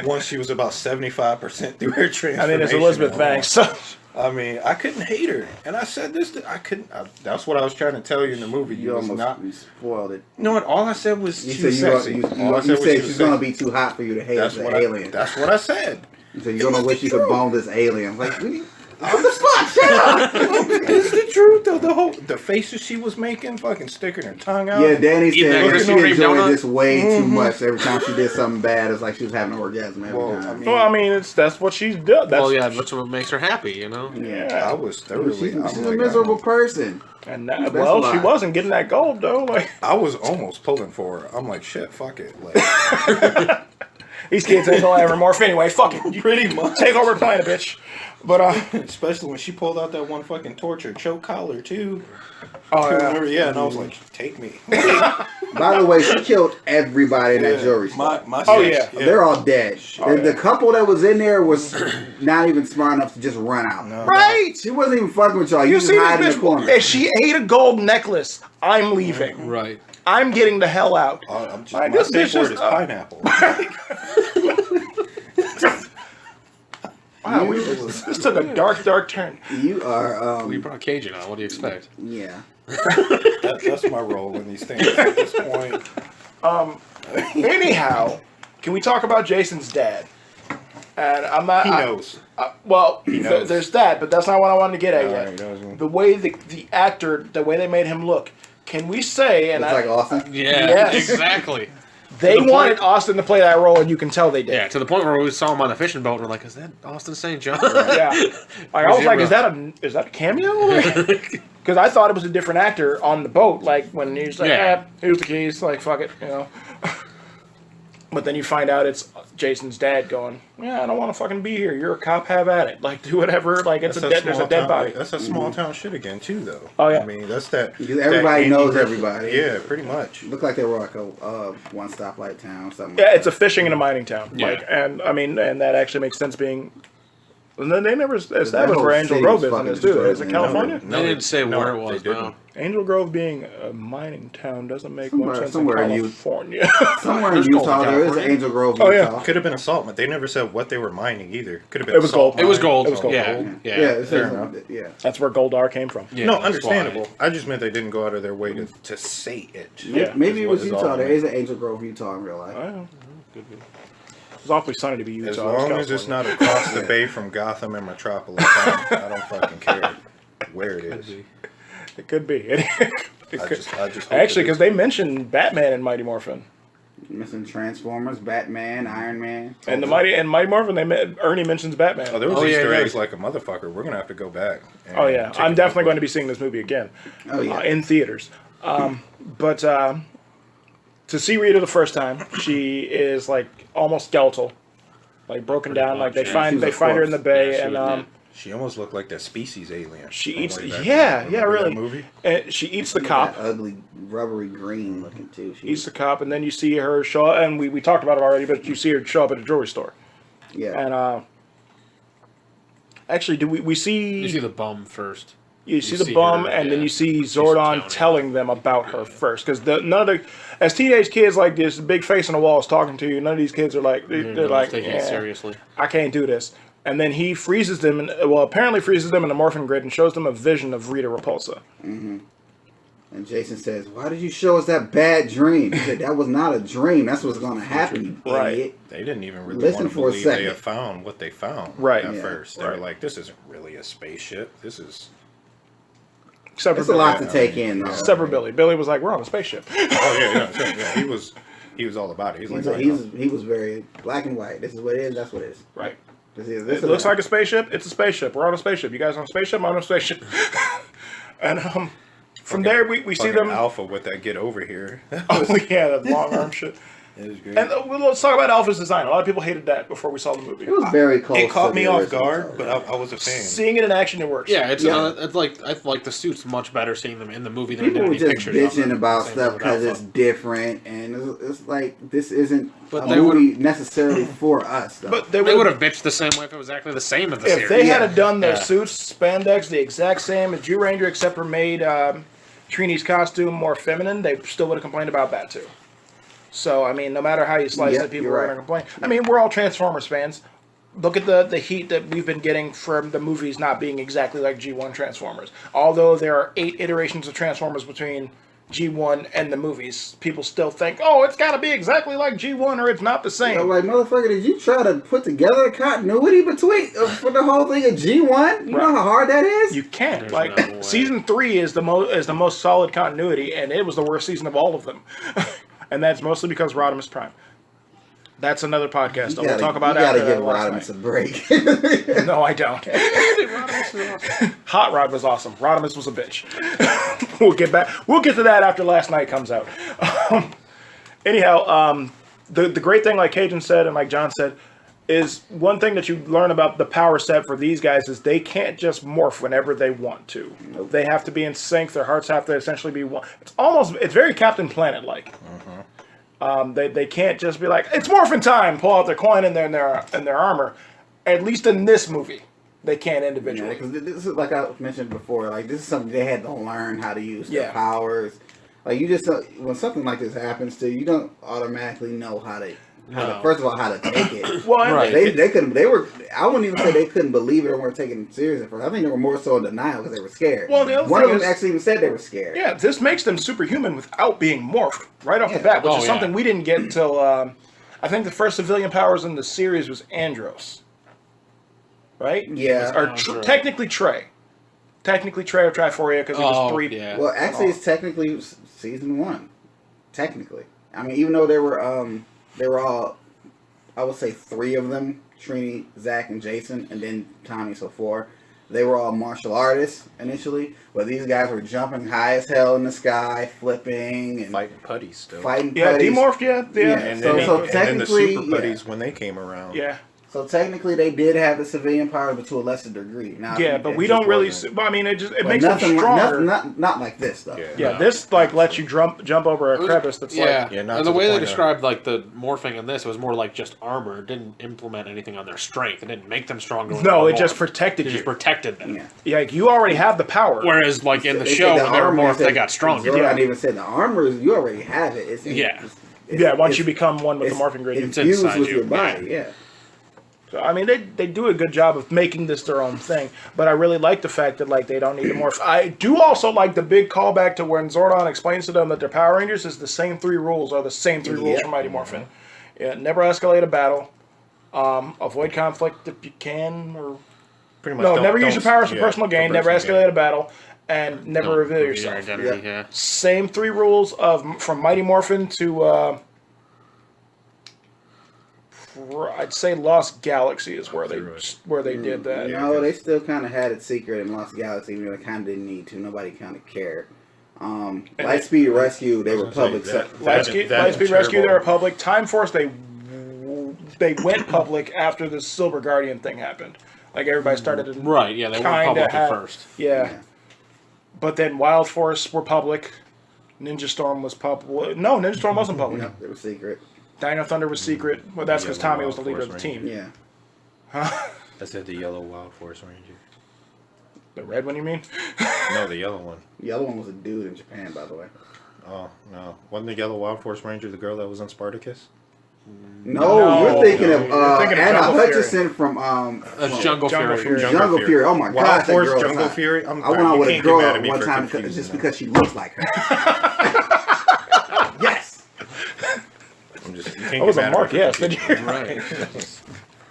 Once she was about 75% through her transformation. I mean, it's Elizabeth Banks. So. I mean, I couldn't hate her, and I said this. I couldn't. That's what I was trying to tell you in the movie. You was almost not. you spoiled it. No, what? All I said was You she said was you, sexy. you said she's gonna be too hot for you to hate That's the what alien. That's what I said. You said you're gonna wish you could bone this alien. Like, really? On the spot, shut up! It's the truth though. The faces she was making, fucking sticking her tongue out. Yeah, Danny Eat that said Krispy she Kreme enjoyed donut? this way too much. Every time she did something bad, it's like she was having an orgasm every Well, time. Well, I mean, that's what she's done. That's, Well, yeah, that's what makes her happy, you know? yeah. I was thoroughly. she's I'm a like, miserable person. And That's well, a she lie. wasn't getting that gold though. Like I was almost pulling for her. I'm like, shit, fuck it. Like, these kids ain't gonna ever morph anyway. Fuck it. You pretty much. take over the planet, bitch. But Especially when she pulled out that one fucking torture choke collar too. oh yeah. Remember? Yeah, and I was like, take me. By the way, she killed everybody in that jewelry store. Oh, yeah. They're all dead. Oh, The yeah. couple that was in there was not even smart enough to just run out. No. Right. She wasn't even fucking with y'all. You just see hide in this the corner. bitch? If she ate a gold necklace, I'm leaving. Right. I'm getting the hell out. I'm just, Like, my this safe bitch word is, is pineapple. Wow, this took a dark turn. You are, We brought Cajun on. What do you expect? yeah. That's my role in these things at this point. Anyhow, can we talk about Jason's dad? And I'm not. He knows. Well, knows. there's that, but that's not what I wanted to get at All yet. right, that was- The way the actor, the way they made him look. Can we say? And It's like Austin. Yeah, Yes. exactly. they to the wanted point- Austin to play that role, and you can tell they did. Yeah, to the point where we saw him on a fishing boat, and we're like, is that Austin St. John? Yeah. Like, I was like, is that a cameo? Because I thought it was a different actor on the boat. Like when he's like, Yeah. here's the keys. Like fuck it, you know. But then you find out it's Jason's dad going, yeah, I don't want to fucking be here. You're a cop. Have at it. Like do whatever. Like it's That's there's a small dead town- body. That's a small town shit again too, though. Oh, yeah. I mean, that's that. Because everybody that knows indie- everybody. Yeah, pretty much. Looked like they were like a one stoplight town, something. Yeah, like it's a fishing and a mining town. Yeah. Like, and I mean, and that actually makes sense being. And then they never established whole where Angel city Grove was is in fucking this, do they? Is it destroyed. California? They didn't say where it was, they didn't. no. Angel Grove being a mining town doesn't make much sense somewhere in in California. Somewhere in There's gold Utah, in there is an California. Angel Grove, Oh, yeah. Utah. Could have been a salt, but they never said what they were mining either. Could have been. It was gold. It was gold. It was gold. Yeah, Yeah, yeah. it fair says, enough. yeah. That's where Goldar came from. Yeah, No, that's understandable. why. I just meant they didn't go out of their way to say it. Yeah. Maybe it was Is what is Utah. all There I is an Angel Grove, Utah in real life. Oh, it's awfully sunny to be Utah. As long as it's not across the bay from Gotham and Metropolis, I don't fucking care where it is. It could be. It I could. just hope Actually, it because is. they mentioned Batman and Mighty Morphin, Missing Transformers, Batman, Iron Man. and Mighty Morphin. Ernie mentions Batman. Oh, there was Oh, yeah, Easter he eggs does. like a motherfucker. We're gonna have to go back. and Oh yeah, check I'm it definitely out. going to be seeing this movie again. Oh, yeah. In theaters. But to see Rita the first time, she is like almost skeletal, like broken Pretty down. Like much, they yeah. find She's they a find her in the corpse. bay, Yeah, she and was She almost looked like that species alien. she from eats. way back Yeah, then. yeah, Remember really. that movie? And she eats the That cop. ugly, rubbery green looking too. She, Eats the cop, and then you see her show up, and we talked about it already, but you see her show up at a jewelry store. yeah. And actually, do we see You see the bum first. you see you the see bum, her, and then yeah. you see She's Zordon telling telling them about her first, because none of the as teenage kids like this big face on the wall is talking to you. None of these kids are like they're like taking it "Yeah, seriously. I can't do this. And then he freezes them, apparently freezes them in a morphin grid and shows them a vision of Rita Repulsa. And Jason says, "Why did you show us that bad dream?" He said, "That was not a dream. That's what's going to happen, you Right. idiot." They didn't even really Listen want to for a believe they second. had found what they found Right. at Yeah, first. They right. were like, this isn't really a spaceship. This is... Except for It's a Billy. lot to take in, though. Except for Billy. Billy was like, "We're on a spaceship." Oh, yeah. He was all about it. He's like, He was very black and white. This is what it is. That's what it is. Right. This is, It looks like a spaceship. It's a spaceship. We're on a spaceship. You guys on a spaceship? I'm on a spaceship. And from there, we see them. Alpha with that get over here. Oh yeah, that long arm shit. It was great. And let's talk about Alpha's design. A lot of people hated that before we saw the movie. It was very close. It caught to me the off original guard, Saban. but I was a fan. Seeing it in action, it works. Yeah, it's Yeah. it's like I like the suits much better seeing them in the movie than People in were any just pictures. of bitching them. about Same stuff with because Alpha. it's different, and it's like this isn't But a they movie necessarily for us. Though. But They they would have bitched the same way if it was exactly the same as the if series. they Yeah. had done their Yeah. suits, spandex, the exact same as Jew Ranger, except for made Trini's costume more feminine, they still would have complained about that too. So, I mean, no matter how you slice Yep, it, people you're are right. going to complain. I mean, we're all Transformers fans. Look at the heat that we've been getting from the movies not being exactly like G1 Transformers. Although there are 8 iterations of Transformers between G1 and the movies, people still think, oh, it's got to be exactly like G1 or it's not the same. I'm like, motherfucker, did you try to put together a continuity between for the whole thing of G1? You know how hard that is? You can't. There's Like no way. season 3 is the most solid continuity, and it was the worst season of all of them, and that's mostly because Rodimus Prime. That's another podcast. We'll talk about you gotta after give that last Rodimus a night. break. No, I don't. Hot Rod was awesome. Rodimus was a bitch. We'll get back. We'll get to that after last night comes out. Anyhow, the great thing, like Cajun said and like John said, is one thing that you learn about the power set for these guys is they can't just morph whenever they want to. Nope. They have to be in sync. Their hearts have to essentially be one. It's very Captain Planet like. They can't just be like, it's morphin' time, pull out their coin and their armor. At least in this movie, they can't individually. Because this is like I mentioned before. Like this is something they had to learn how to use their Yeah. powers. Like you just when something like this happens to you, you don't automatically know how to first of all how to take it. Well, and Right. They couldn't. They were. I wouldn't even say they couldn't believe it or weren't taking it serious at first. I think they were more so in denial because they were scared. Well, the other one of thing them is- actually even said they were scared. yeah, this makes them superhuman without being morphed right off the Yeah. bat, which Oh, is yeah. something we didn't get until I think the first civilian powers in the series was Andros, right? Yeah. Or Andros. Technically Trey or Triforia because it was 3. Yeah. Well, actually, it's technically season 1. Technically, I mean, even though they were all, I would say 3 of them: Trini, Zach, and Jason, and then Tommy. So 4. They were all martial artists initially, but these guys were jumping high as hell in the sky, flipping and Fighting putties still. fighting. Yeah, putties. demorphed, yeah. And So- then, so and then the technically, super yeah. putties when they came around. Yeah. So technically, they did have the civilian powers, but to a lesser degree. Now, Yeah, but it we just don't really. wasn't- I mean, it but makes them nothing, stronger. not like this though. Yeah. Yeah, No. this like lets you jump over a crevice that's Yeah, like Yeah, not and to the the way they point of- described like the morphing in this, it was more like just armor. It didn't implement anything on their strength. It didn't make them stronger. when no, they it were just morphed. protected It you. just protected them. Yeah. Like you already have the power. Whereas like in the They said show the when they were armor morphed, they said- got stronger. Zordon Yeah. even said the armor is you already have it. It's Yeah. Once you become one with the morphing gradient. It's infused inside with you, your body. Yeah. So, I mean, they do a good job of making this their own thing, but I really like the fact that like they don't need to morph. I do also like the big callback to when Zordon explains to them that their Power Rangers is the same 3 rules, are the same 3 rules Yeah. for Mighty Morphin. Yeah, never escalate a battle, avoid conflict if you can, or Pretty much. no, don't- never use don't- your powers for yeah, personal gain, never personal escalate gain. a battle, and never Don't reveal your yourself. identity. Yeah. Yeah. Same 3 rules from Mighty Morphin to I'd say Lost Galaxy is where they did that. No, they still kind of had it secret in Lost Galaxy, even though they kind of didn't need to. Nobody kind of cared. Lightspeed Rescue, they were public. Lightspeed That Rescue, terrible. they're public. Time Force, they went public after the Silver Guardian thing happened. Like everybody started to Right. Yeah. They were Kinda public had- at first. yeah. But then Wild Force were public. Ninja Storm was public. No, Ninja Storm wasn't public. No, they were secret. Dino Thunder was secret. Well, that's because Yellow Tommy was the Wild leader of the Force team. Yeah. I said the yellow Wild Force Ranger. The red one, you mean? No, the yellow one. The other one was a dude in Japan, by the way. Oh no, wasn't the yellow Wild Force Ranger the girl that was on Spartacus? No, you're thinking of you're thinking of Anna Jungle Fury. Hutchison from That's Jungle Jungle Fury. Fury. Jungle Fury. Oh my Wild God, that Force, girl was Jungle hot. Fury. I went out you with a can't get mad girl at me one for time confusing just them. because she looks like her. Yes. I'm just. You can't That get was mad a at me mark, for yes. confusing them. Right.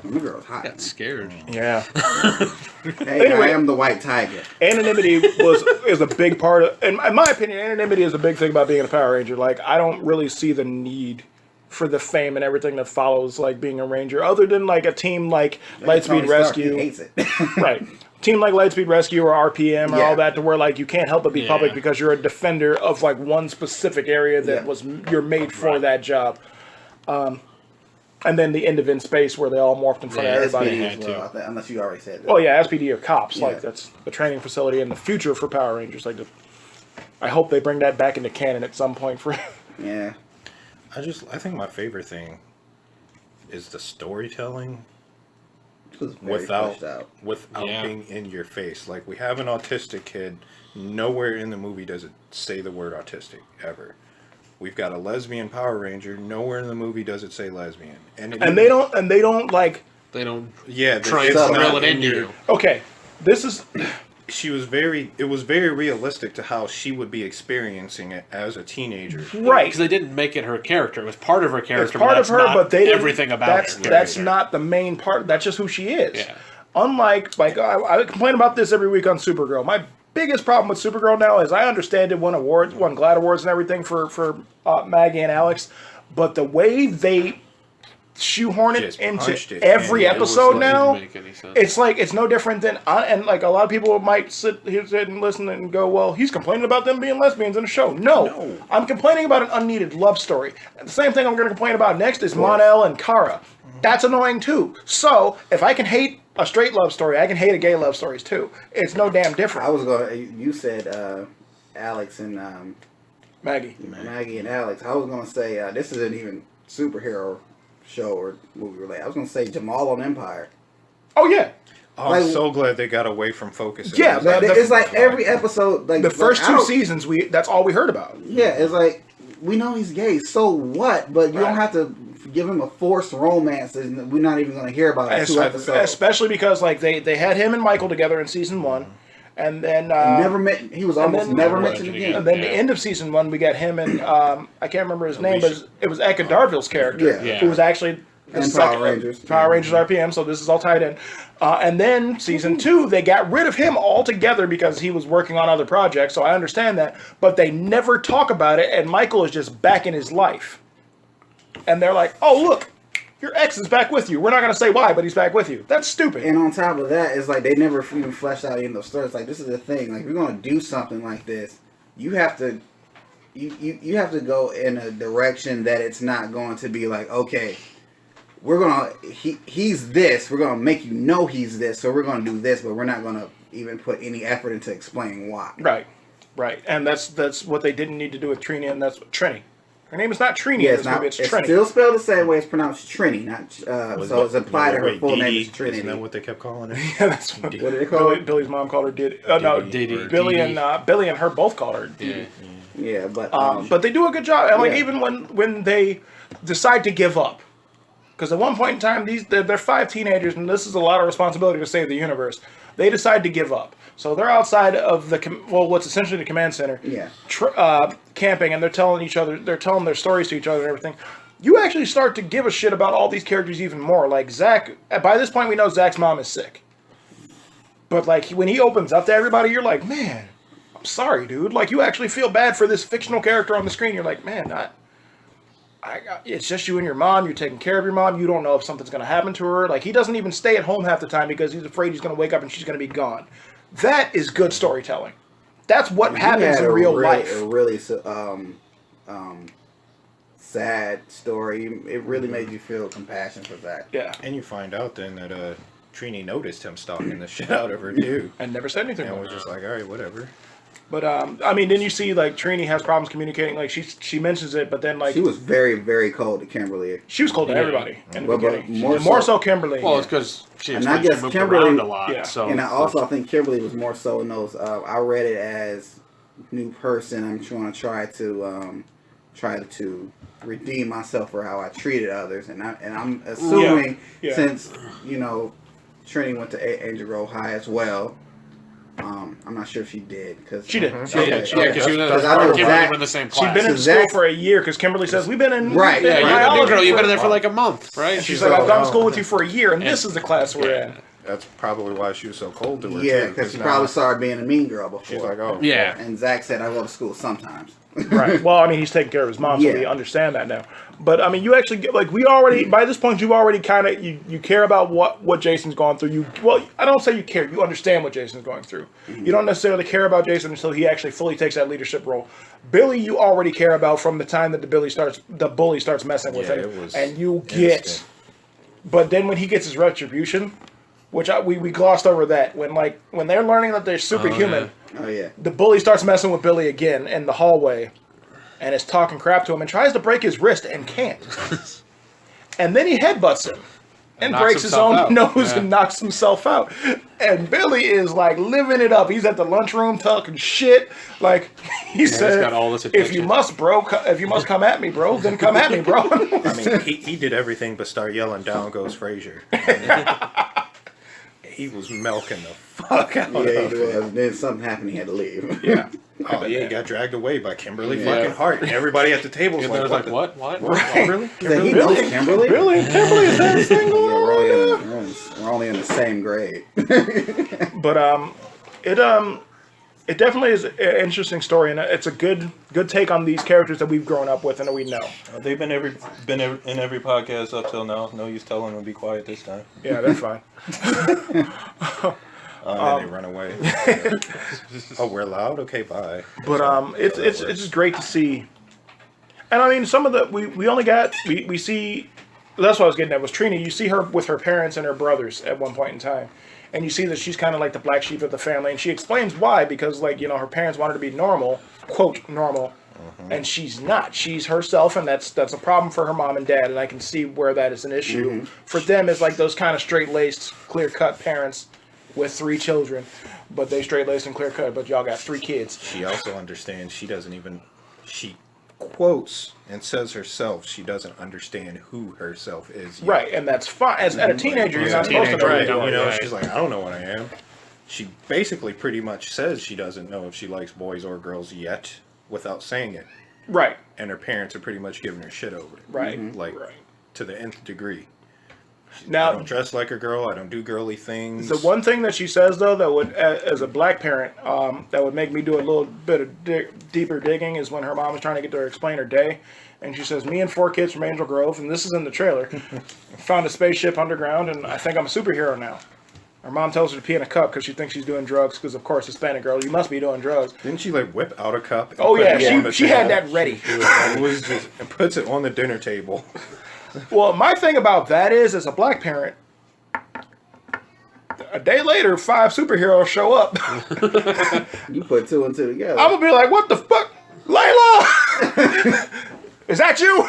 The girl's hot. Got scared. Yeah. Hey, Anyway. I am the white tiger. Anonymity is a big part of, in my opinion, anonymity is a big thing about being a Power Ranger. Like, I don't really see the need for the fame and everything that follows, like, being a Ranger, other than, like, a team like Tony Lightspeed Stark, Rescue. He hates it. Right. Team like Lightspeed Rescue or RPM or Yeah. all that, to where, like, you can't help but be Yeah. public because you're a defender of, like, one specific area that Yeah. you're made for that job. And then the end of In Space where they all morphed in front of everybody. SPD as well, I think, unless you already said that. Oh yeah, SPD are cops. Yeah. Like that's the training facility in the future for Power Rangers. Like, I hope they bring that back into canon at some point. For Yeah. I think my favorite thing is the storytelling It was very fleshed out. without Yeah. being in your face. Like, we have an autistic kid. Nowhere in the movie does it say the word autistic ever. We've got a lesbian Power Ranger. Nowhere in the movie does it say lesbian. and they don't like. They don't Yeah, try it's and not drill it in into your- you. Okay, this is. It was very realistic to how she would be experiencing it as a teenager. Right. Because they didn't make it her character. It was part of her character. It's part of that's her, not but they didn't- everything about that's her. that's character. not the main part. That's just who she is. Yeah. Unlike, like, I complain about this every week on Supergirl. My biggest problem with Supergirl now is I understand it won awards, won GLAAD awards and everything for Maggie and Alex, but the way they shoehorn it Just into punched it every in. It was episode like- now, Didn't make any sense. it's like it's no different than and like a lot of people might sit here and listen and go, well, he's complaining about them being lesbians in a show. No, I'm complaining about an unneeded love story. The same thing I'm going to complain about next is Mon-El and Kara. That's annoying too. So if I can hate a straight love story, I can hate a gay love stories too. It's no damn different. I was gonna. You said Alex and Maggie. Maggie and Alex. I was gonna say this isn't even superhero show or movie related. I was gonna say Jamal on Empire. Oh yeah, Oh, Like- I'm so glad they got away from focusing. Yeah, on but that. It's like every episode, like the first I two don't- seasons that's all we heard about. Yeah, it's like we know he's gay. So what? But you Right. don't have to give him a forced romance. And we're not even gonna hear about it. Two episodes. Especially because like they had him and Michael together in season 1, and then Never met. He was almost then- never Never mentioned mentioned again. And then Yeah. the end of season 1, we got him and I can't remember his name, but it was Eka Darville's character, Yeah. who was actually the And second- Power Rangers. Power Rangers RPM. So this is all tied in. And then season 2, they got rid of him altogether because he was working on other projects. So I understand that, but they never talk about it. And Michael is just back in his life, and they're like, "Oh look, your ex is back with you. We're not going to say why, but he's back with you." That's stupid. And on top of that, it's like they never even fleshed out any of those stories. Like this is the thing. Like if you're gonna do something like this, you have to, you have to go in a direction that it's not going to be like, okay, we're gonna he's this. We're gonna make you know he's this. So we're gonna do this, but we're not gonna even put any effort into explaining why. Right. And that's what they didn't need to do with Trini, and that's Trini. Her name is not Trini Yeah, in it's this not. movie. It's It's Trini. still spelled the same way. It's pronounced Trini, not. Was So it- it's implied to her wait, full name Dee is Dee? Trinity. Isn't that what they kept calling it? Yeah, that's what, Dee. What do they call it? Billy's mom called her Diddy. No, Diddy. Billy Dee Dee. and Billy and her both called her Diddy. Yeah. Yeah, But they do a good job. And like Yeah. even when they decide to give up, because at one point in time they're 5 teenagers, and this is a lot of responsibility to save the universe. They decide to give up, so they're outside of what's essentially the command center. Yeah. Camping, and they're telling their stories to each other and everything. You actually start to give a shit about all these characters even more. Like Zach, by this point we know Zach's mom is sick. But like when he opens up to everybody, you're like, man, I'm sorry, dude. Like you actually feel bad for this fictional character on the screen. You're like, man, it's just you and your mom. You're taking care of your mom. You don't know if something's going to happen to her. Like he doesn't even stay at home half the time because he's afraid he's going to wake up and she's going to be gone. That is good storytelling. That's what He happens had in a real really- life. A really sad story. It really made you feel compassion for Zach. Yeah, And you find out then that Trini noticed him stalking the shit out of her too, and never said anything. and more. was just like, all right, whatever. But I mean, then you see like Trini has problems communicating. Like she mentions it, but then like She was very, very cold to Kimberly. she was cold to everybody in the Well, but beginning. more More so- so Kimberly. Well, it's because she And I moved guess Kimberly- around a lot. Yeah. So And I also think Kimberly was more so in those. I read it as new person. I'm trying to try to redeem myself for how I treated others, and I'm assuming Yeah. since Trini went to Angel Grove High as well. I'm not sure if she did because She did. She did. Yeah, because she was in Because I know Kimberly Zach- were in the same She'd class. been in So school Zach- for a year because Kimberly says we've been in Right, we've been in yeah, you're a new biology girl. You've for- been in there for like a month, right? And she's like, I've Oh, gone to no. school with you for a year, and this is the class we're in. That's probably why she was so cold to her Yeah, too. because she now probably saw her being a mean girl before. she's like, oh, Yeah. And Zach said, I go to school sometimes. Right. Well, I mean, he's taking care of his mom, so we Yeah. understand that now. But I mean, you actually get like we already by this point you've already kind of you care about what Jason's going through. I don't say you care. You understand what Jason's going through. You don't necessarily care about Jason until he actually fully takes that leadership role. Billy, you already care about from the time that the bully starts messing with Yeah, him, it was and you get. instant. But then when he gets his retribution, which we glossed over that when they're learning that they're superhuman. Oh yeah. The bully starts messing with Billy again in the hallway and is talking crap to him and tries to break his wrist and can't. And then he headbutts him and knocks breaks his himself own out. nose Yeah. and knocks himself out. And Billy is like living it up. He's at the lunchroom talking shit. Like he said, got all this if you attention. must, bro, if you must come at me, bro, then come at me, bro. I mean, he did everything but start yelling, "Down goes Frazier." He was milking the fuck out Yeah, of he it. was. Then something happened. He had to leave. Yeah. Oh yeah, he got dragged away by Kimberly Yeah. fucking Hart. And everybody at the table was And they're like, like, what? Kimberly? He said, he knows Kimberly. Billy and Kimberly is that thing Yeah, going on? we're only in the same grade. But it definitely is an interesting story, and it's a good take on these characters that we've grown up with and that we know. They've been in every podcast up till now. No use telling them to be quiet this time. Yeah, they're fine. And then they run away. Oh, we're loud? Okay, bye. But it's just great to see. And I mean, some of the we only got we see. That's what I was getting at. Was Trina? You see her with her parents and her brothers at one point in time, and you see that she's kind of like the black sheep of the family, and she explains why, because like her parents wanted to be normal, quote normal, and she's not. She's herself, and that's a problem for her mom and dad, and I can see where that is an issue for them. Is like those kind of straight laced, clear cut parents with 3 children, but they straight laced and clear cut, but y'all got 3 kids. She also understands she quotes and says herself she doesn't understand who herself is yet. Right, and that's fine. As a teenager, you're not supposed to know. teenager, what you're doing. You know, she's like, I don't know what I am. She basically pretty much says she doesn't know if she likes boys or girls yet without saying it. Right, And her parents are pretty much giving her shit over it. right, Like, right. to the nth degree. I Now, don't dress like a girl. I don't do girly things. the one thing that she says though that would, as a black parent, that would make me do a little bit of deeper digging is when her mom was trying to get her to explain her day, and she says, "Me and 4 kids from Angel Grove, and this is in the trailer, found a spaceship underground, and I think I'm a superhero now." Her mom tells her to pee in a cup because she thinks she's doing drugs. Because of course, Hispanic girl, you must be doing drugs. Didn't she like whip out a cup? And Oh put yeah, it on the she had table? that ready. It was just and puts it on the dinner table. Well, my thing about that is, as a black parent, a day later, 5 superheroes show up. You put 2 and 2 together. I'm gonna be like, "What the fuck, Layla? Is that you?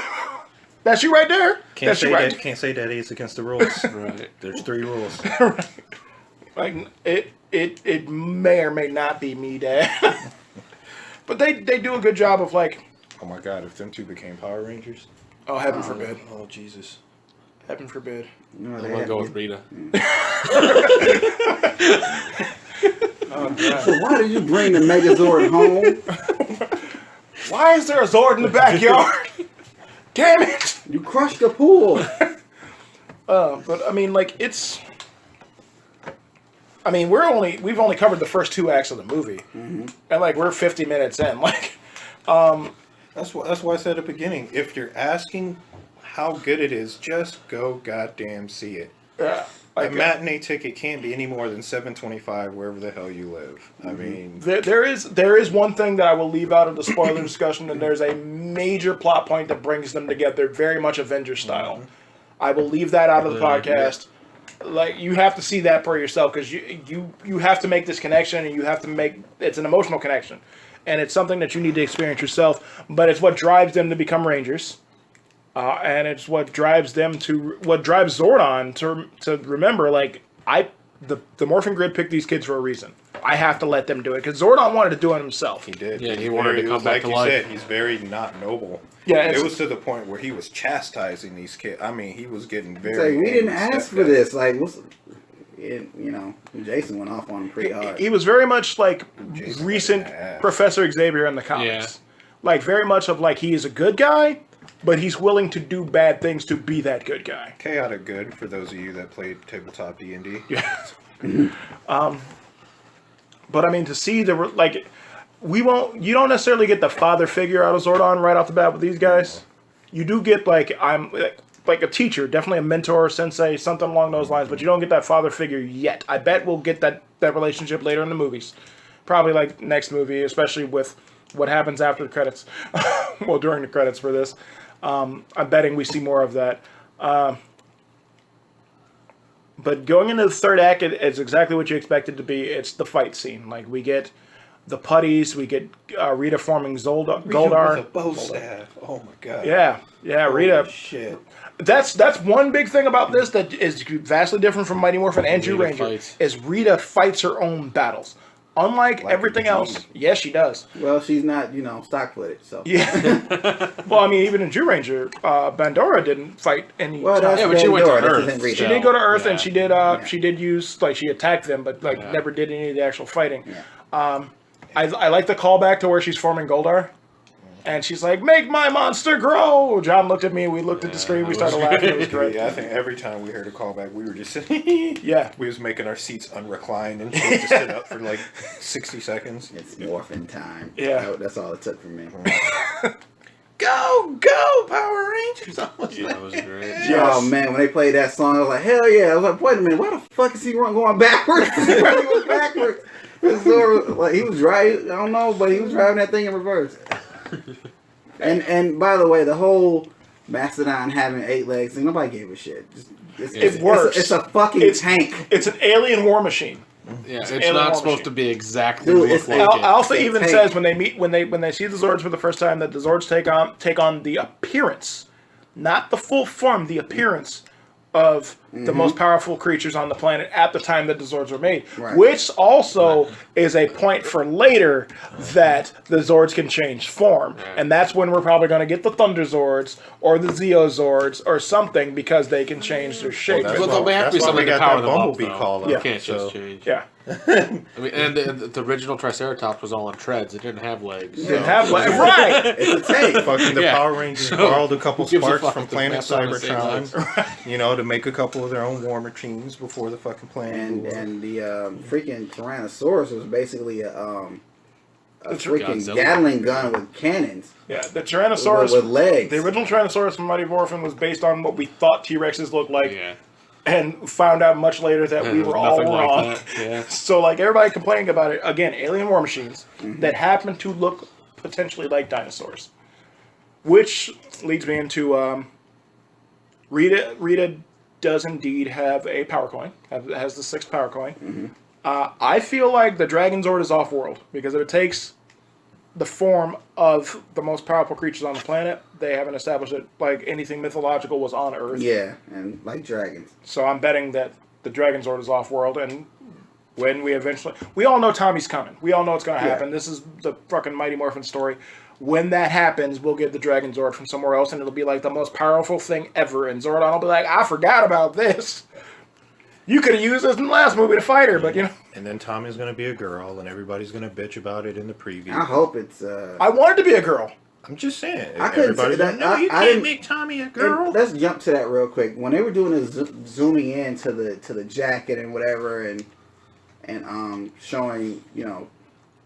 That's you right there? That's you right." Can't say that it's against the rules. Right. There's 3 rules. Like it may or may not be me, Dad. But they do a good job of like, Oh my god, if them 2 became Power Rangers. oh heaven forbid, Oh Jesus. heaven forbid. You know, I'm they gonna had go to with Rita. Oh God. So why did you bring the Megazord home? Why is there a Zord in the backyard? Damn it! You crushed the pool. But I mean, like it's. I mean, we've only covered the first 2 acts of the movie, and like we're 50 minutes in. Like, That's why I said at the beginning. If you're asking how good it is, just go goddamn see it. yeah, A like matinee ticket can't be any more than $7.25 wherever the hell you live. I mean, there is one thing that I will leave out of the spoiler discussion, and there's a major plot point that brings them together, very much Avengers style. I will leave that out of the podcast. Like, you have to see that for yourself, because you have to make this connection, and you have to make it's an emotional connection, and it's something that you need to experience yourself. But it's what drives them to become Rangers, and it's what drives Zordon to remember, like, the Morphin Grid picked these kids for a reason. I have to let them do it, because Zordon wanted to do it himself. he did. Yeah, he He's wanted to very- come back like to you life. said, he's very not noble. Yeah, It it's- was to the point where he was chastising these kids. I mean, he was getting It's very. like, we didn't angry ask for stepdad. this. Like, Jason went off on him pretty hard. He was very much like Jason recent Ass. Professor Xavier in the comics. Yeah. Like, very much of like, he is a good guy, but he's willing to do bad things to be that good guy. Chaotic good for those of you that played tabletop D&D. Yeah. But I mean, to see like, you don't necessarily get the father figure out of Zordon right off the bat with these guys. You do get like a teacher, definitely a mentor, sensei, something along those lines, but you don't get that father figure yet. I bet we'll get that relationship later in the movies. Probably like next movie, especially with what happens after the credits. Well, during the credits for this. I'm betting we see more of that. But going into the third act, it's exactly what you expect it to be. It's the fight scene. Like, we get the putties, we get Rita forming Goldar. With a bow staff. Oh my god. Yeah, Rita. Holy shit. That's one big thing about this that is vastly different from Mighty Morphin and Jew Rita Ranger. fights. Is Rita fights her own battles. Unlike everything else, yes, she does. Well, she's not, stock-footed, so. Yeah. Well, I mean, even in Jew Ranger, Bandora didn't fight any. Well, that's Yeah, but she went to Pandora, Earth. this isn't Rita. She did go to Earth, Yeah. and she did use, like, she attacked them, but like never did any of the actual fighting. Yeah. I like the callback to where she's forming Goldar. And she's like, "Make my monster grow!" John looked at me. We looked at the screen. We started laughing. It was great. Yeah, I think every time we heard a callback, we were just sitting. Yeah. We was making our seats unrecline and shit to sit up for like 60 seconds. It's morphin' time. Yeah. That's all it took from me. Go, Power Rangers! Yeah, that was great. Yes. Oh, man, when they played that song, I was like, hell yeah. I was like, wait a minute, why the fuck is he going backwards? He was backwards. He was driving, I don't know, but he was driving that thing in reverse. And by the way, the whole Mastodon having 8 legs thing, nobody gave a shit. It works. It's a fucking tank. It's an alien war machine. Yeah, it's alien war not supposed machine. to be exactly Dude, look it's like it. Alpha It's a even tank. says when they see the Zords for the first time that the Zords take on the appearance, not the full form, the appearance of the most powerful creatures on the planet at the time that the Zords were made. Right. Which also is a point for later that the Zords can change form. And that's when we're probably going to get the Thunder Zords or the Zeo Zords or something because they can change their shape. Well, there'll have to be something to power them up, though. call Yeah. up. You can't so. just change. Yeah. I mean, and the original Triceratops was all on treads. It didn't have legs. Didn't have right. It's a tank. Fucking the Yeah. Power Rangers So, borrowed a couple who gives a sparks fuck from if the Planet Mastodon has 8 Cybertron, to make a couple of their own war machines before the fucking planet blew up. And the freaking Tyrannosaurus was basically a freaking Godzilla. Gatling gun with cannons. Yeah, the Tyrannosaurus with legs. The original Tyrannosaurus from Mighty Morphin was based on what we thought T-Rexes looked like, Yeah. and found out much later that we It was were all nothing like wrong. that. Yeah. So, like, everybody complaining about it, again, alien war machines that happen to look potentially like dinosaurs. Which leads me into Rita does indeed have a power coin. Has the 6th power coin. I feel like the Dragon Zord is off-world, because if it takes the form of the most powerful creatures on the planet, they haven't established it like anything mythological was on Earth. Yeah, and like dragons. So I'm betting that the Dragon Zord is off-world, and when we all know Tommy's coming. We all know it's going to happen. This is the fucking Mighty Morphin story. When that happens, we'll get the Dragon Zord from somewhere else, and it'll be like the most powerful thing ever. And Zordon will be like, I forgot about this. You could have used this in the last movie to fight her, but And then Tommy's gonna be a girl, and everybody's gonna bitch about it in the preview. I hope it's. I wanted to be a girl. I'm just saying. I couldn't say everybody's that. like, no, you I can't didn't- make Tommy a And girl. let's jump to that real quick. When they were doing the zooming in to the jacket and whatever, and showing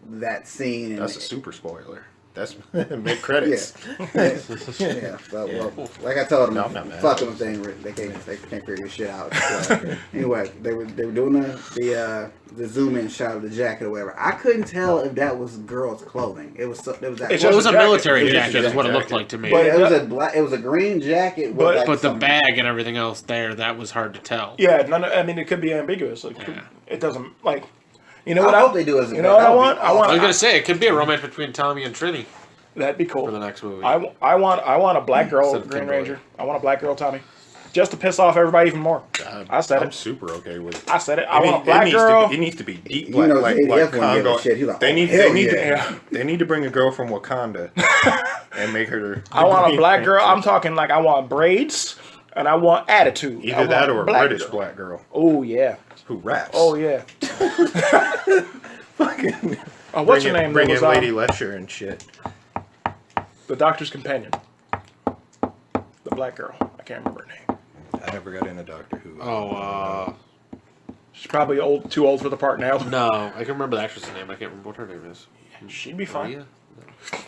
that scene. And That's a super spoiler. That's mid credits. Yeah. Well, like I told them, No, I'm not mad. fuck them if they can't figure this shit out. So, anyway, they were doing the zoom in shot of the jacket or whatever. I couldn't tell if that was girls' clothing. It was that. It's Well, it just was a jacket. military It's jacket, just is what it a looked jacket. like to me. But it was a black. It was a green jacket. With But- like But the some- bag and everything else there, that was hard to tell. Yeah, I mean, it could be ambiguous. Like, Yeah. it doesn't, like, you know what I hope they do as a You know what I that would want? be I want- I was gonna say it could be a romance between Tommy and Trini that'd be cool. for the next movie. I want a black girl Instead of Green Kimberly. Ranger. I want a black girl Tommy. Just to piss off everybody even more. I said I'm it. super okay with it. I said it. I want a black it girl. needs to be deep You black, know, like JDF wouldn't give a Congo. shit. He like, They oh, need, hell they need, yeah. to, they need to bring a girl from Wakanda and make her. I want a black girl. I'm talking like I want braids and I want attitude. I Either want that or a black British girl. black girl Oh yeah. who raps. Oh yeah. Fucking What's her name? Bring That in was, Lady Lecture and shit. the Doctor's companion. The black girl. I can't remember her name. I never got into Doctor Who. She's probably too old for the part now. No, I can remember the actress's name. I can't remember what her name is. She'd be fine. Maria?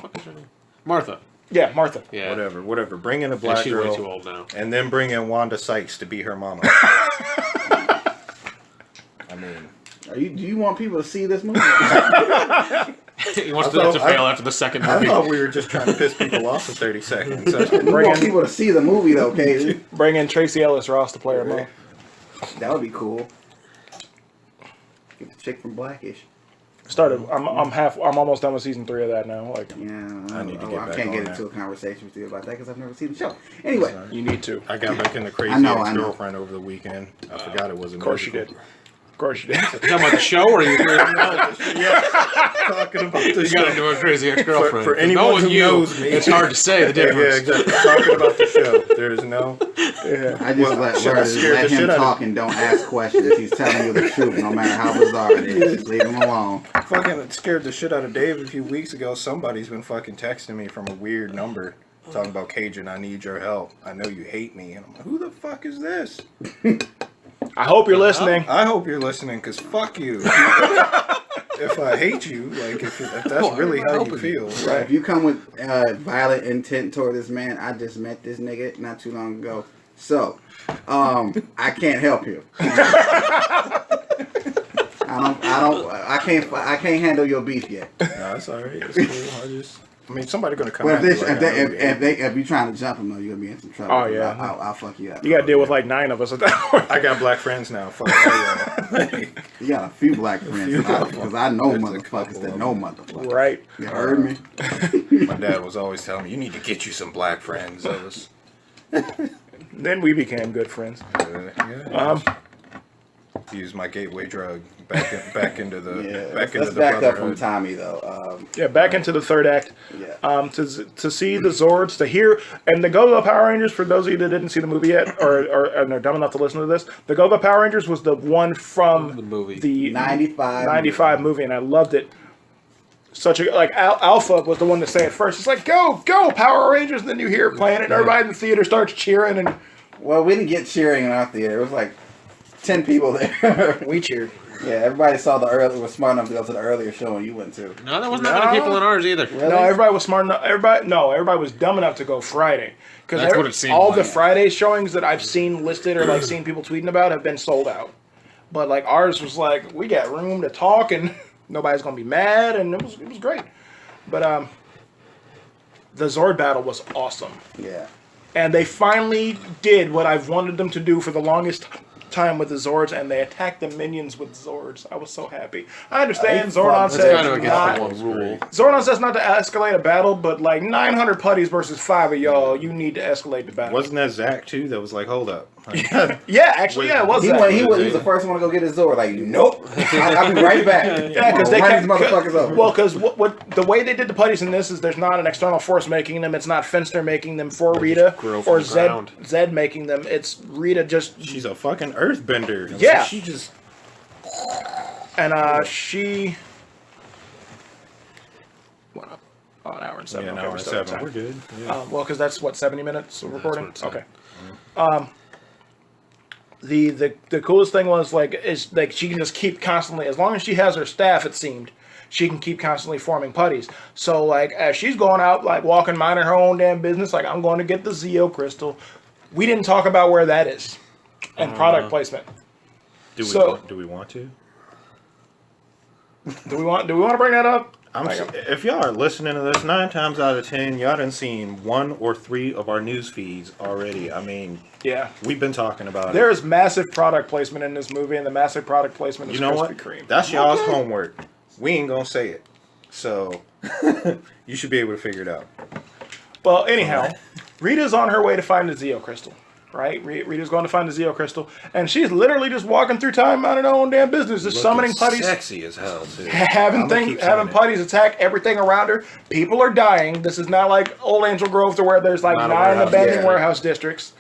What is her name? Martha. Yeah, Martha. Yeah. Whatever. Bring in a Yeah, black she's girl. way too old now. And then bring in Wanda Sykes to be her mama. I mean, Do you want people to see this movie? He wants to fail after the second I movie. thought we were just trying to piss people off for 30 seconds. We want people to see the movie, though, Katie. Bring in Tracy Ellis Ross to play her mom. That would be cool. Get the chick from Blackish. Started. I'm almost done with season 3 of that now. Like, Yeah, I need to get I back can't on get that. into a conversation with you about that because I've never seen the show. Anyway, you need to. I got back into Crazy I know. Ex-Girlfriend over the weekend. I forgot it was a Of course you did. Of course you did. You talking about the show, or are you Talking about the you got into a crazy ex-girlfriend? For anyone Knowing who you, knows me. it's hard to say the difference. Yeah, exactly. Talking about the show. There's no... Yeah. I just let him talk and don't ask questions. He's telling you the truth, no matter how bizarre it is. Just leave him alone. Fucking scared the shit out of Dave a few weeks ago. Somebody's been fucking texting me from a weird number. Talking about Cajun, I need your help. I know you hate me. And I'm like, who the fuck is this? I hope you're listening. I hope you're listening, because fuck you. If I hate you, like, if that's really how you feel. If you come with violent intent toward this man, I just met this nigga not too long ago. So, I can't help you. I can't handle your beef yet. No, it's alright. It's cool. I mean, somebody gonna come at me. If you trying to jump him though, you're gonna be in some trouble. Oh, yeah. I'll fuck you up. You gotta deal with like 9 of us at that point. I got black friends now. Fuck all y'all. You got a few black friends because I know There's a motherfuckers couple that of know them. motherfuckers. Right. You heard me? My dad was always telling me, you need to get you some black friends. I was, Then we became good friends. use my gateway drug back into the Let's into the back up from brotherhood. Tommy though. Yeah, back into the 3rd act. Yeah. To see the Zords, to hear, and the Go-Go Power Rangers, for those of you that didn't see the movie yet, or are dumb enough to listen to this, the Go-Go Power Rangers was the one from The movie. the 95 movie, and I loved it. Such a, like, Alpha was the one to say it first. It's like, go, Power Rangers, and then you hear it playing, and everybody in the theater starts cheering, and... Well, we didn't get cheering in our theater. It was like 10 people there. We cheered. Yeah, everybody saw was smart enough to go to the earlier show and you went to. No, there wasn't that many people in ours either. Really? No, everybody was smart enough. Everybody was dumb enough to go Friday. Because That's what it seemed all like. the Friday showings that I've seen listed or like seen people tweeting about have been sold out. But like ours was like, we got room to talk and nobody's gonna be mad, and it was great. But the Zord battle was awesome. Yeah. And they finally did what I've wanted them to do for the longest time with the Zords, and they attacked the minions with Zords. I was so happy. I understand Zordon That's says kind of not, against the one rule. Zordon says not to escalate a battle, but like 900 putties versus 5 of y'all, you need to escalate the battle. Wasn't that Zach too? That was like, hold up. Yeah, actually, yeah, it was He that. was the first one to go get his Zord. Like, nope. I'll be right back. Yeah, because they run kept, these motherfuckers over. well, because what the way they did the putties in this is there's not an external force making them. It's not Finster making them for Rita grow from or the ground. Zed making them. It's Rita just She's a fucking earthbender. Yeah. She just... and she. What? An hour and 7. Yeah, an Okay, hour we're and still at 7. time. We're good. Yeah. Well, because that's what 70 minutes of recording. what it said. Okay. The coolest thing was is she can just keep constantly, as long as she has her staff, it seemed, she can keep constantly forming putties. So like as she's going out like walking, minding her own damn business, like I'm going to get the Zeo crystal. We didn't talk about where that is and product placement. Do we want to? Do we want to bring that up? If y'all are listening to this, 9 times out of 10, y'all done seen 1 or 3 of our news feeds already. I mean, Yeah. we've been talking about There it. is massive product placement in this movie, and the massive product placement is You know Krispy what? Kreme. That's y'all's homework. We ain't gonna say it. So, you should be able to figure it out. Well, anyhow, Rita's on her way to find the Zeo crystal, right? Rita's going to find the Zeo crystal, and she's literally just walking through time, minding her own damn business, just summoning putties, Sexy as hell, too. having putties attack everything around her. People are dying. This is not like Old Angel Grove, to where there's like Not a 9 warehouse abandoned district. warehouse districts.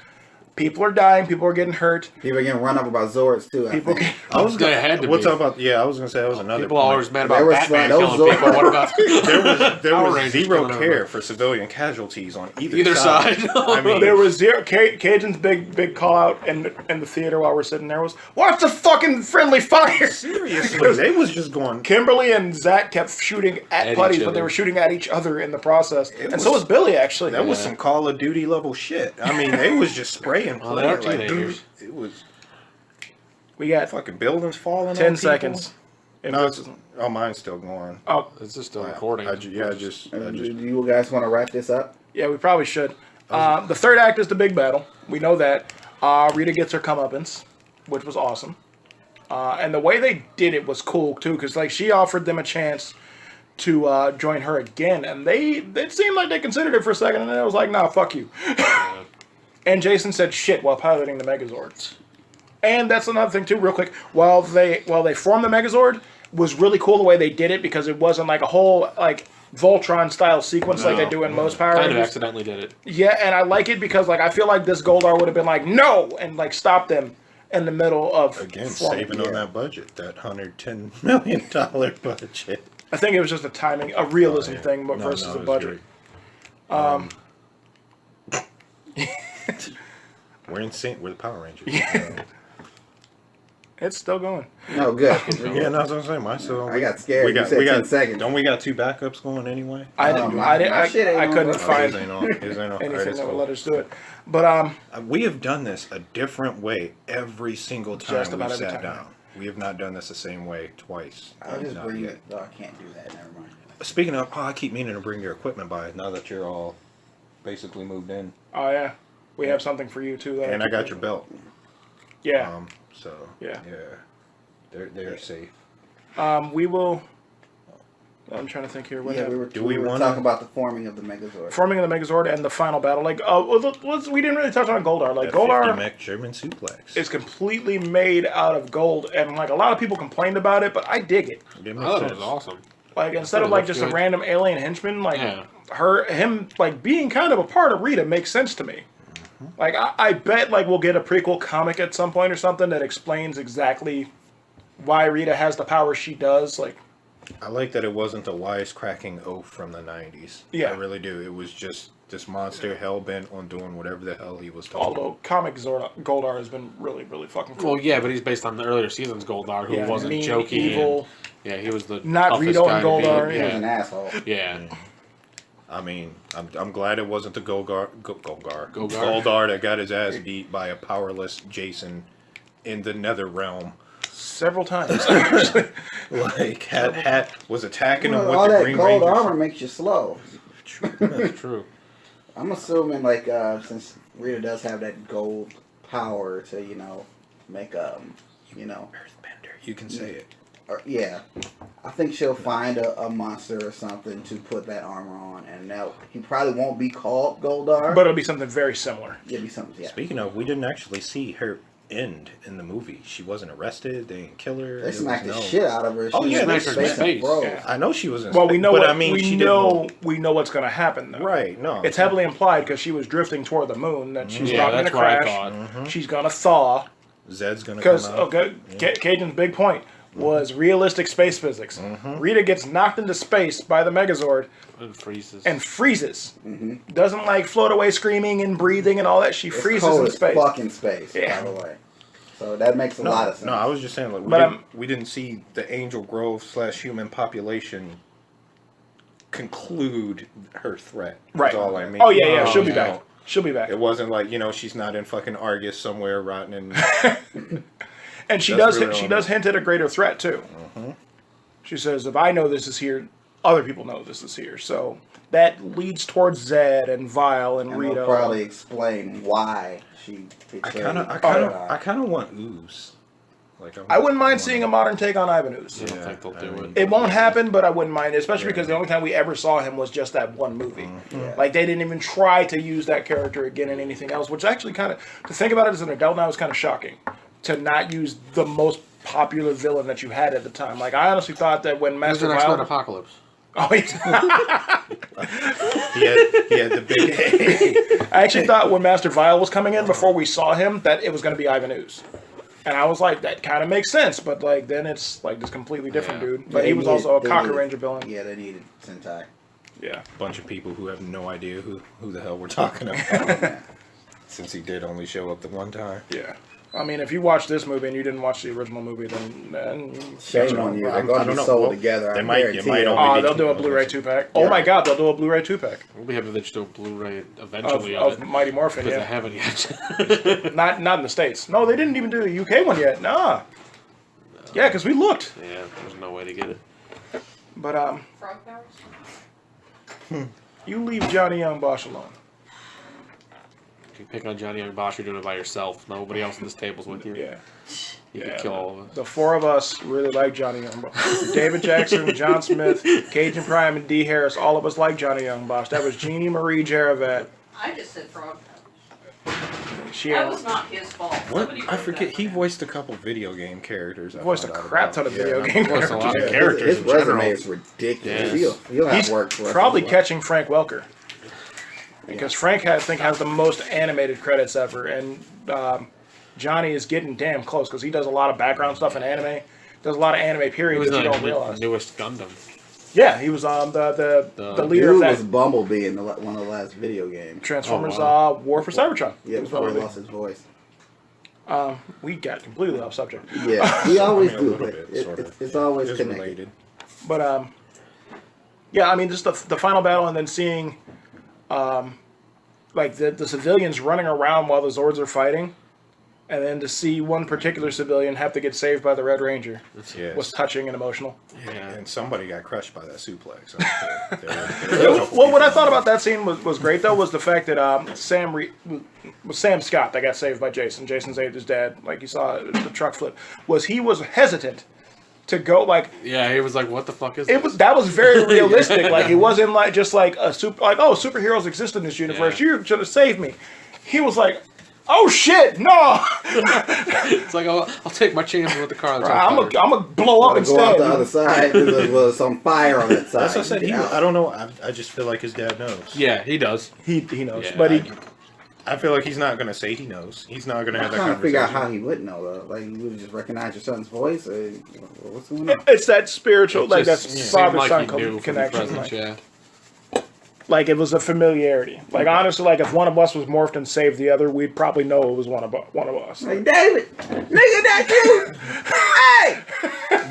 People are dying. People are getting hurt. People are getting run up about Zords too. People think. get, I was They had to what's be. up about? Yeah, I was gonna say that was another. People point. always mad They about were Batman those killing Zords. people. What about There Power was Rangers zero killing care everybody. for civilian casualties on either side. side? I mean, there was zero. Cajun's big call out in the theater while we're sitting there was, watch the fucking friendly fire. seriously, they was just going. Kimberly and Zach kept shooting at At putties, each but they other. were shooting at each other in the process. And so was- was Billy, actually. That was some Call of Duty level shit. I mean, they was just spraying. Well, they are playing, like, teenagers. it was We got fucking buildings falling. on 10 people. seconds. If No, this it's, isn't- oh, mine's still going. oh, It's just still recording. I Do just. you guys want to wrap this up? yeah, we probably should. The third act is the big battle. We know that. Rita gets her comeuppance, which was awesome. And the way they did it was cool, too, because like she offered them a chance to join her again, and it seemed like they considered it for a second, and then it was like, nah, fuck you. And Jason said shit while piloting the Megazords. And that's another thing too, real quick. While they formed the Megazord, was really cool the way they did it because it wasn't like a whole like Voltron style sequence like they do in most Power Kind of Rangers. accidentally did it. Yeah, and I like it because like I feel like this Goldar would have been like no and like stopped them in the middle of Again, forming. saving on that budget, that $110 million budget. I think it was just a timing, a realism Oh, yeah. thing No, versus no, a it was budget. great. We're in sync. We're the Power Rangers. It's still going. No, good. Yeah, no, that's what I'm saying. My so I got scared. You said 10 seconds. Don't we got 2 backups going anyway? I didn't. my shit ain't I on couldn't that. find His ain't on. His ain't on. Alright, anything it's that would cool. let us do it. But We have done this a different way every single time Just we've about every sat time, down. We have not done this the same way twice. I'll just Not bring yet. it. Oh, I can't do that. Never mind. Speaking of, I keep meaning to bring your equipment by now that you're all basically moved in, oh yeah, we have something for you too. and I got your belt. Yeah. So Yeah. they're safe. We will. I'm trying to think here. What Yeah, we happened? were, we were wanna- talking about the forming of the Megazord. Forming of the Megazord and the final battle. Like, we didn't really touch on Goldar. Like, That 50 Goldar mech German suplex. is completely made out of gold, and like a lot of people complained about it, but I dig it. It I makes thought it sense. was awesome. Like, instead It of like looks just good. a random alien henchman, like Yeah. him like being kind of a part of Rita makes sense to me. Like, I bet like we'll get a prequel comic at some point or something that explains exactly why Rita has the power she does. Like, I like that it wasn't the wisecracking oaf from the 90s. Yeah. I really do. It was just this monster hell bent on doing whatever the hell he was told. although comic Goldar has been really, really fucking cool. Well, yeah, but he's based on the earlier season's Goldar, who Yeah, wasn't mean, jokey. evil. Yeah, he was the Not toughest Rito guy and to Goldar, beat. He was an Yeah, asshole. yeah. I mean, I'm glad it wasn't the Goldar that got his ass beat by a powerless Jason in the Nether realm. Several times. Like was attacking him Well, with all the that Green gold Rangers. armor makes you slow. That's true. I'm assuming, like, since Rita does have that gold power to, make Earthbender, you can say it. yeah, I think she'll find a monster or something to put that armor on, and now he probably won't be called Goldar, But it'll be something very similar. it'll be something. Yeah, Speaking of, we didn't actually see her end in the movie. She wasn't arrested. They didn't kill her. they there smacked was the no- shit out of her. Oh, yeah, they smacked her in space the face. and froze. Yeah. I know she was in Well, we know but what I mean, we she know. didn't. We know what's going to happen, though. Right? No, It's heavily implied because she was drifting toward the moon that she's Yeah, not going to that's what I crash. thought. She's going to thaw Zed's gonna because come out. Cajun's big point was realistic space physics. Rita gets knocked into space by the Megazord And freezes. and freezes. Doesn't like float away screaming and breathing and all that. She It's freezes cold in as space. fuck in space, Yeah. by the way. So that makes a lot of sense. No, I was just saying, like, But, we didn't see the Angel Grove / human population conclude her threat. Right. That's all I mean. Oh yeah, she'll be You back. know, She'll be back. It wasn't like, she's not in fucking Argus somewhere rotting in. And she That's does really she all does hint at a greater threat too. She says, "If I know this is here, other people know this is here." So that leads towards Zed and Vile and and Rito. they'll probably explain why she I betrayed. kind of want Ooze. Like, I wouldn't mind seeing a modern take on Ivan Ooze. I don't think they'll do it. It won't happen, but I wouldn't mind, especially because the only time we ever saw him was just that one movie. Yeah. Like they didn't even try to use that character again in anything else, which actually kind of, to think about it as an adult now, is kind of shocking to not use the most popular villain that you had at the time. Like I honestly thought that when Who's Master the next one? Vile, Apocalypse. Oh, He had the big A. I actually thought when Master Vile was coming in before we saw him that it was going to be Ivan Ooze. And I was like, that kind of makes sense, but like then it's like this completely different dude. But he was also a Cocker Ranger villain. Yeah, they needed Sentai. Yeah. Bunch of people who have no idea who the hell we're talking about. Yeah. Since he did only show up the one time. Yeah. I mean, if you watch this movie and you didn't watch the original movie, then Shame on you. They're I going to don't be know. sold Well, together. they I might- it guarantee might it. only they'll do a Blu-ray 2-pack. Oh my God, they'll do a Blu-ray 2-pack We'll be having to do a Blu-ray eventually of of it. Mighty Morphin. Because they Yeah. haven't yet. Not in the States. No, they didn't even do the UK one yet. Nah. Yeah, because we looked. Yeah, there's no way to get it. But Frog powers? you leave Johnny Young Bosch alone. If you pick on Johnny Young Bosch, you're doing it by yourself. Nobody else at this table's with you. Yeah. You can kill all of us. The four of us really like Johnny Young Bosch. David Jackson, John Smith, Cajun Prime, and D. Harris. All of us like Johnny Young Bosch. That was Jeannie Marie Jaravat. I just said frog powers. She That was not his fault. What? Somebody I wrote forget. that He down. voiced a couple video game characters. I voiced a found out crap about. ton of Yeah, video no, game voiced a lot characters. of characters His in resume general. is ridiculous. Yes. He'll have He's work for us probably as well. catching Frank Welker. Because Frank, I think, has the most animated credits ever. And Johnny is getting damn close because he does a lot of background stuff in anime. Does a lot of anime He period was that you the don't realize. newest Gundam. Yeah, he was the leader Dude of was that Bumblebee in one of the last video games. Transformers Oh, wow. War for Cybertron. Yeah, It was before he Bumblebee. lost his voice. We got completely off subject. Yeah, we always I mean, a do, little but bit, sort of. it's always It's connected. related. But yeah, I mean, just the final battle and then seeing like the civilians running around while the Zords are fighting, and then to see one particular civilian have to get saved by the Red Ranger Yes. was touching and emotional. Yeah. And somebody got crushed by that suplex. Well, what I thought about that scene was great though was the fact that Sam Scott that got saved by Jason. Jason saved his dad, like you saw the truck flip. He was hesitant to go like. Yeah, he was like, "What the fuck is It this?" that was very realistic. Like it wasn't like just like a superheroes exist in this universe. Yeah. You should have saved me. He was like, oh shit, no! It's like I'll take my chances with the car. That's I'm on fire. gonna blow up Go out instead. the other side. There was some fire on that side. That's what I said. I don't know. I just feel like his dad knows. Yeah, he does. He knows, Yeah, but I feel like he's not going to say he knows. He's not going to I'm have that trying to figure out how conversation. he would know though. Like you would just recognize your son's voice. Or, what's going on? it's that spiritual, It like just that seemed father like son he knew from the connection. presence, Like, yeah. it was a familiarity. Like honestly, like if one of us was morphed and saved the other, we'd probably know it was one of us. Hey David, nigga, that's you. Hey,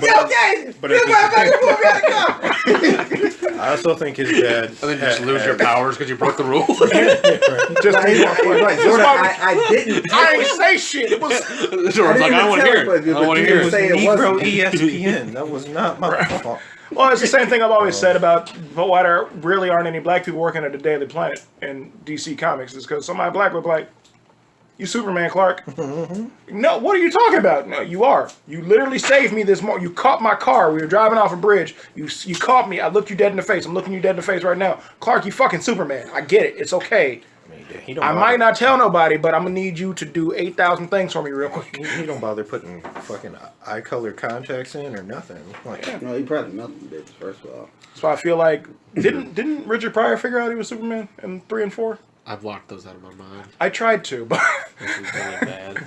yo, David, but this at the- motherfucker moved out of car. I also think his dad. And then you just lose your powers because you broke the rule. Just Like, Jordan, I didn't. I ain't say shit. It was Jordan's like, I want to hear it. I want to hear you it. say it Negro wasn't. ESPN. That was not my fault. well, it's the same thing I've always said about why there really aren't any black people working at the Daily Planet in DC Comics is because somebody black would be like, "You Superman, Clark." No, what are you talking about? No, you are. You literally saved me this morning. You caught my car. We were driving off a bridge. You caught me. I looked you dead in the face. I'm looking you dead in the face right now. Clark, you fucking Superman. I get it. It's okay. I mean, he don't I bother- might not tell nobody, but I'm gonna need you to do 8,000 things for me real quick. He don't bother putting fucking eye color contacts in or nothing. Like, No, he probably melted bitches first of all. So I feel like didn't Richard Pryor figure out he was Superman in 3 and 4? I've blocked those out of my mind. I tried to, but This is really bad.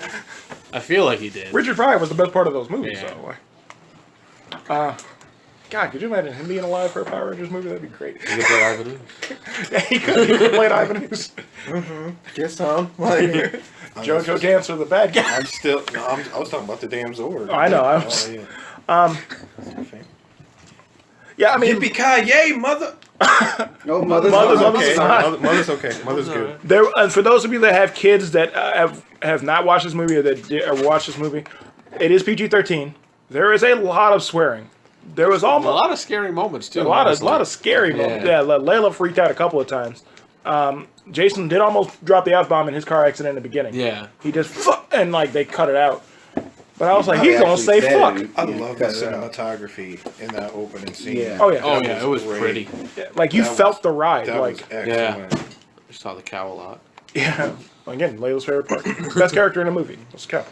I feel like he did. Richard Pryor was the best part of those movies, Yeah. though. God, could you imagine him being alive for a Power Rangers movie? That'd be great. He could play Ivan Ooze. Yeah, he could play Ivan Ooze. get some. Like, JoJo Dancer, the bad guy. I'm still. No, I was talking about the damn Zord. I know. I was, yeah. yeah, I mean, Yippee-ki-yay, mother. No, mother's Mother's not okay. okay. Mother's okay. Mother's good. there. For those of you that have kids that have not watched this movie or watched this movie, it is PG-13. There is a lot of swearing. There was A almost lot of scary moments too. a lot honestly. of scary moments. Yeah. Yeah, Layla freaked out a couple of times. Jason did almost drop the F-bomb in his car accident in the beginning. Yeah. He just fuck, and like they cut it out. But I was like, He he's gonna actually say said fuck. it. I Yeah, love the cut it out. cinematography in that opening scene. Yeah. Oh yeah. Oh yeah, it was great. pretty. Yeah, like you That felt was- the ride. That Like was excellent. I saw the cow a lot. yeah. Again, Layla's favorite part. Best character in a movie. Let's go.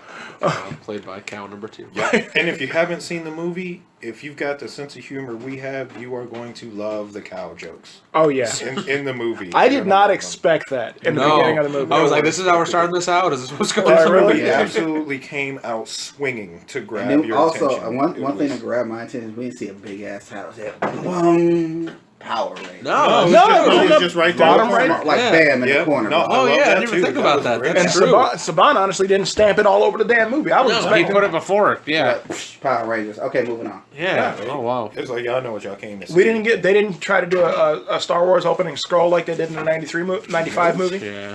Played by cow number 2. And if you haven't seen the movie, if you've got the sense of humor we have, you are going to love the cow jokes Oh yeah. in the movie. I You're did gonna not love them. expect that in the beginning of the movie. I was like, this is how we're starting this out? Is this what's going Yeah, on? really? He absolutely came out swinging to grab And then your also, attention. one It thing was- that grabbed my attention is we didn't see a big ass house. It had Power Rangers. No, No, it was just right there. bottom right. Like Yeah. bam in Yeah. the corner. No, Oh, I love yeah, I that didn't even too. think about was that. great. And That's true. Saban honestly didn't stamp it all over the damn movie. I was No, he expecting. put it before it. Yeah. Power Rangers. Okay, moving on. Yeah. Oh, wow. It was like, y'all know what y'all came to see. They didn't try to do a Star Wars opening scroll like they did in the 95 movie. Yeah.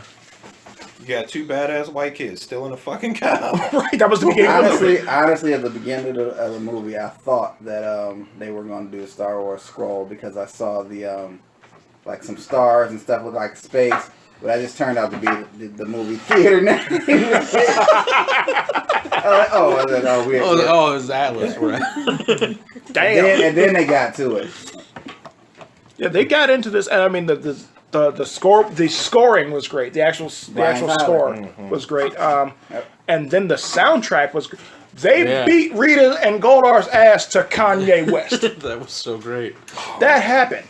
You got 2 badass white kids still in a fucking cow. Right, that was the beginning of the movie. Honestly, at the beginning of the movie, I thought that they were going to do a Star Wars scroll because I saw the like some stars and stuff look like space, but that just turned out to be the movie theater name. Weird. Oh, it was Atlas, right? Damn. And then they got to it. Yeah, they got into this, and I mean the scoring was great. The actual Brian Tyler. score was great. And then the soundtrack was. They Yeah. beat Rita and Goldar's ass to Kanye West. That was so great. That happened.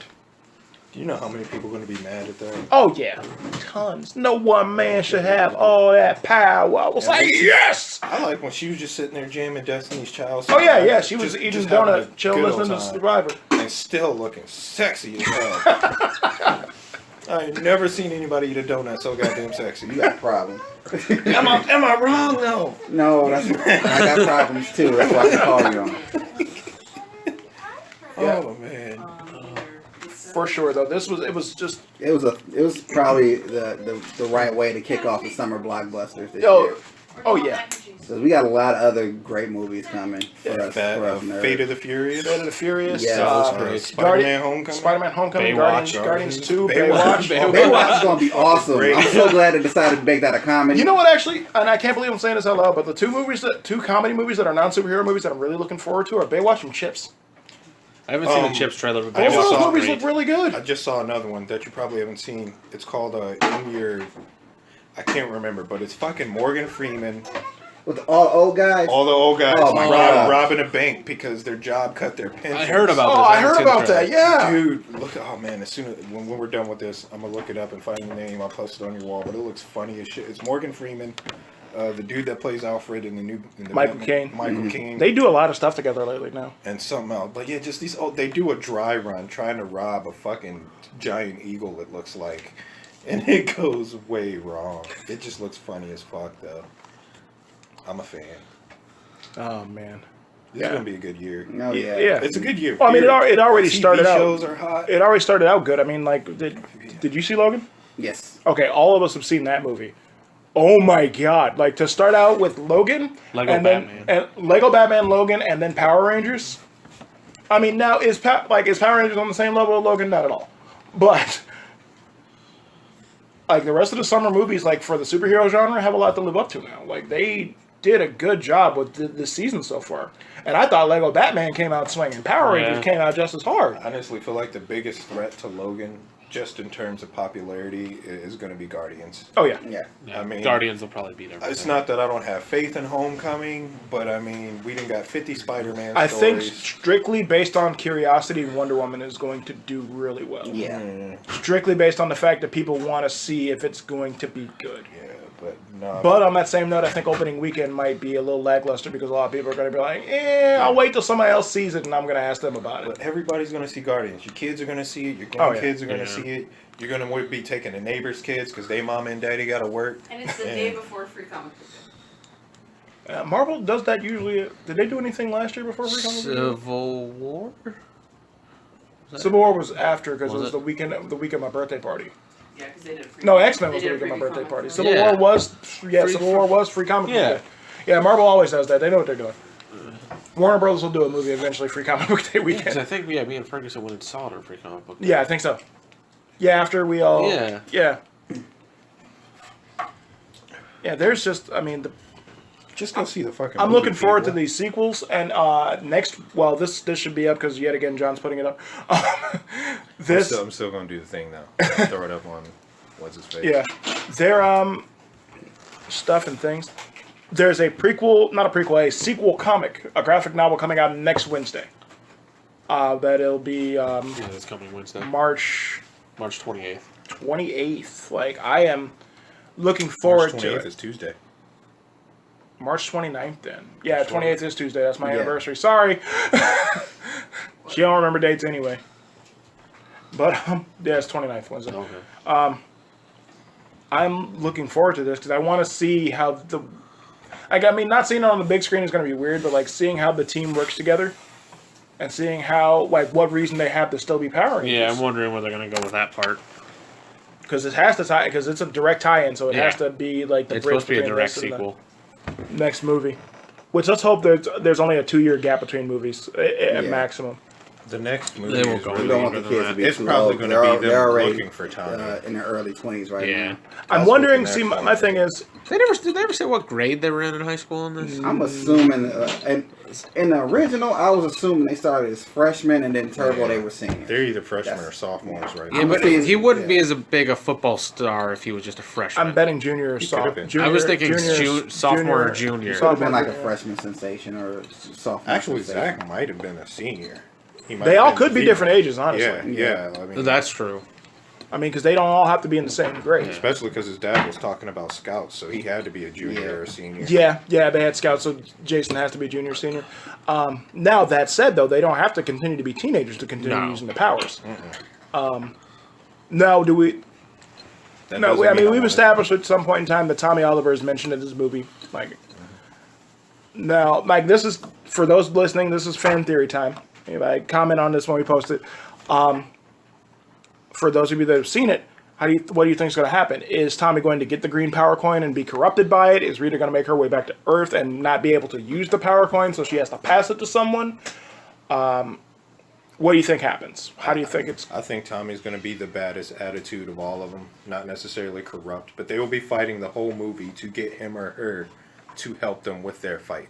Do you know how many people are going to be mad at that? Oh yeah, tons. No one man should have all that power. I was like, yes. I like when she was just sitting there jamming Destiny's Child. Oh yeah, yeah. She was Just eating having a donut, chill, good old listening to time. Survivor. And still looking sexy as hell. I ain't never seen anybody eat a donut so goddamn sexy. You got a problem. Am I wrong though? No, I got problems too. That's why I can call you on. Oh man. For sure, though, it was probably the right way to kick off the summer blockbusters this year. Oh yeah. Because we got a lot of other great movies coming for us. nerds. Fate of the Furious. Fate of the Furious. Yeah, that was great. Spider-Man Homecoming. Spider-Man Homecoming. Baywatch. Guardians 2. Baywatch. Baywatch. Baywatch is gonna be awesome. Great. I'm so glad they decided to make that a comedy. You know what, actually, and I can't believe I'm saying this out loud, but the two comedy movies that are non-superhero movies that I'm really looking forward to are Baywatch and Chips. I haven't seen the Chips trailer, but Both just of those saw movies great. look really I good. just saw another one that you probably haven't seen. It's called In Your... I can't remember, but it's fucking Morgan Freeman. with all old guys. All the old guys Oh my God. robbing a bank because their job cut their pension. I heard about Oh, this. I haven't heard seen the about that. trailer. Yeah. Dude, look! Oh man! As soon as when we're done with this, I'm gonna look it up and find the name. I'll post it on your wall. But it looks funny as shit. It's Morgan Freeman, the dude that plays Alfred in the Michael Batman- Caine. Michael Caine. They do a lot of stuff together lately now. And something else. But yeah, just these. Oh, they do a dry run trying to rob a fucking giant eagle. It looks like, and it goes way wrong. It just looks funny as fuck though. I'm a fan. Oh man. This is gonna be a good year. Oh yeah. Yeah. It's a good year. Well, I mean, it period. already TV started out. shows are hot. It already started out good. I mean, like, did you see Logan? Yes. Okay, all of us have seen that movie. Oh my god! Like to start out with Logan, Lego and Batman. then and Lego Batman, Logan, and then Power Rangers. I mean, now is Power Rangers on the same level of Logan? Not at all, but like the rest of the summer movies, like for the superhero genre, have a lot to live up to now. Like they did a good job with this season so far, and I thought Lego Batman came out swinging. Power Rangers came out just as hard. I honestly feel like the biggest threat to Logan, just in terms of popularity, is going to be Guardians. Oh yeah. Yeah. Yeah, I mean, Guardians will probably beat everything. It's not that I don't have faith in Homecoming, but I mean, we done got 50 Spider-Man I think stories. strictly based on curiosity, Wonder Woman is going to do really well. Yeah. Strictly based on the fact that people want to see if it's going to be good. Yeah, but no. But on that same note, I think opening weekend might be a little lackluster because a lot of people are going to be like, I'll wait till somebody else sees it and I'm going to ask them about it. But everybody's going to see Guardians. Your kids are going to see it. Your Oh, yeah. grandkids are going to Yeah. see it. You're going to be taking the neighbors' kids because they mom and daddy got to work. And it's the day before Free Comic Book Day. Marvel does that usually. Did they do anything last year before Free Comic Book Day? Civil War? Civil War was after because it Was was it? the week of my birthday party. Yeah, because they did a free No, X-Men they was the did a week of my free birthday comic party. book. Civil Yeah. War was Free- Civil War was Free Comic Book Yeah. Day. Yeah, Marvel always does that. They know what they're doing. Warner Brothers will do a movie eventually, Free Comic Book Day Because weekend. I think me and Ferguson went and saw it on Free Comic Book Day. Yeah, I think so. Yeah, after we all. Yeah. Yeah. Yeah, there's just, I mean, Just go see the fucking I'm movie, looking forward to people. these sequels, and this should be up because yet again John's putting it up. I'm still going to do the thing, though. Throw it up on what's his face. yeah, they're stuff and things. There's a prequel, not a prequel, a sequel comic, a graphic novel coming out next Wednesday. That it'll be Yeah, that's coming Wednesday, March March 28th. 28th. Like, I am looking forward March to 28th it. is Tuesday. March 29th then. Yeah, 28th is Tuesday. That's my Yeah. anniversary. Sorry. She don't remember dates anyway. But, yeah, it's 29th Wednesday. Okay. I'm looking forward to this because I want to see how the... I mean, not seeing it on the big screen is going to be weird, but, like, seeing how the team works together and seeing how, like, what reason they have to still be Power Rangers. Yeah, I'm wondering where they're gonna go with that part. Because it has to tie... Because it's a direct tie-in, so it has Yeah. to be, like, the It's bridge supposed to be a between direct this and the sequel. next movie. Which, let's hope there's only a 2-year gap between movies at Yeah. maximum. The next movie They won't is go really, We don't want the Longer than kids to be it's too probably old. going They're to al- be they're them already looking for Tommy. in their early 20s right Yeah. now. I'm That's wondering, what the see, next my one thing is. is, Did they ever say what grade they were in high school in this? I'm assuming, and in the original, I was assuming they started as freshmen, and then Turbo they were seniors. They're either freshmen That's- or sophomores right Yeah, now. but saying- he wouldn't be yeah. as big a football star if he was just a freshman. I'm betting junior or He could have been. sophomore. I was thinking sophomore or junior. Could have been like a freshman sensation or sophomore. Actually, sensation. Zach might have been a senior. He might They have all been could be female. different ages, honestly. Yeah. I mean, That's true. I mean, because they don't all have to be in the same grade. especially because his dad was talking about scouts, so he had to be a junior or a senior. Yeah, they had scouts, so Jason has to be junior, senior. Now, that said, though, they don't have to continue to be teenagers to continue No. using the powers. Now, do we... That No, doesn't I mean, I we've want it. established at some point in time that Tommy Oliver is mentioned in this movie. Like, now, like, this is, for those listening, this is fan theory time. Anybody comment on this when we post it. For those of you that have seen it, what do you think is going to happen? Is Tommy going to get the green power coin and be corrupted by it? Is Rita going to make her way back to Earth and not be able to use the power coin, so she has to pass it to someone? What do you think happens? How do you think it's... I think Tommy's going to be the baddest attitude of all of them. Not necessarily corrupt, but they will be fighting the whole movie to get him or her to help them with their fight.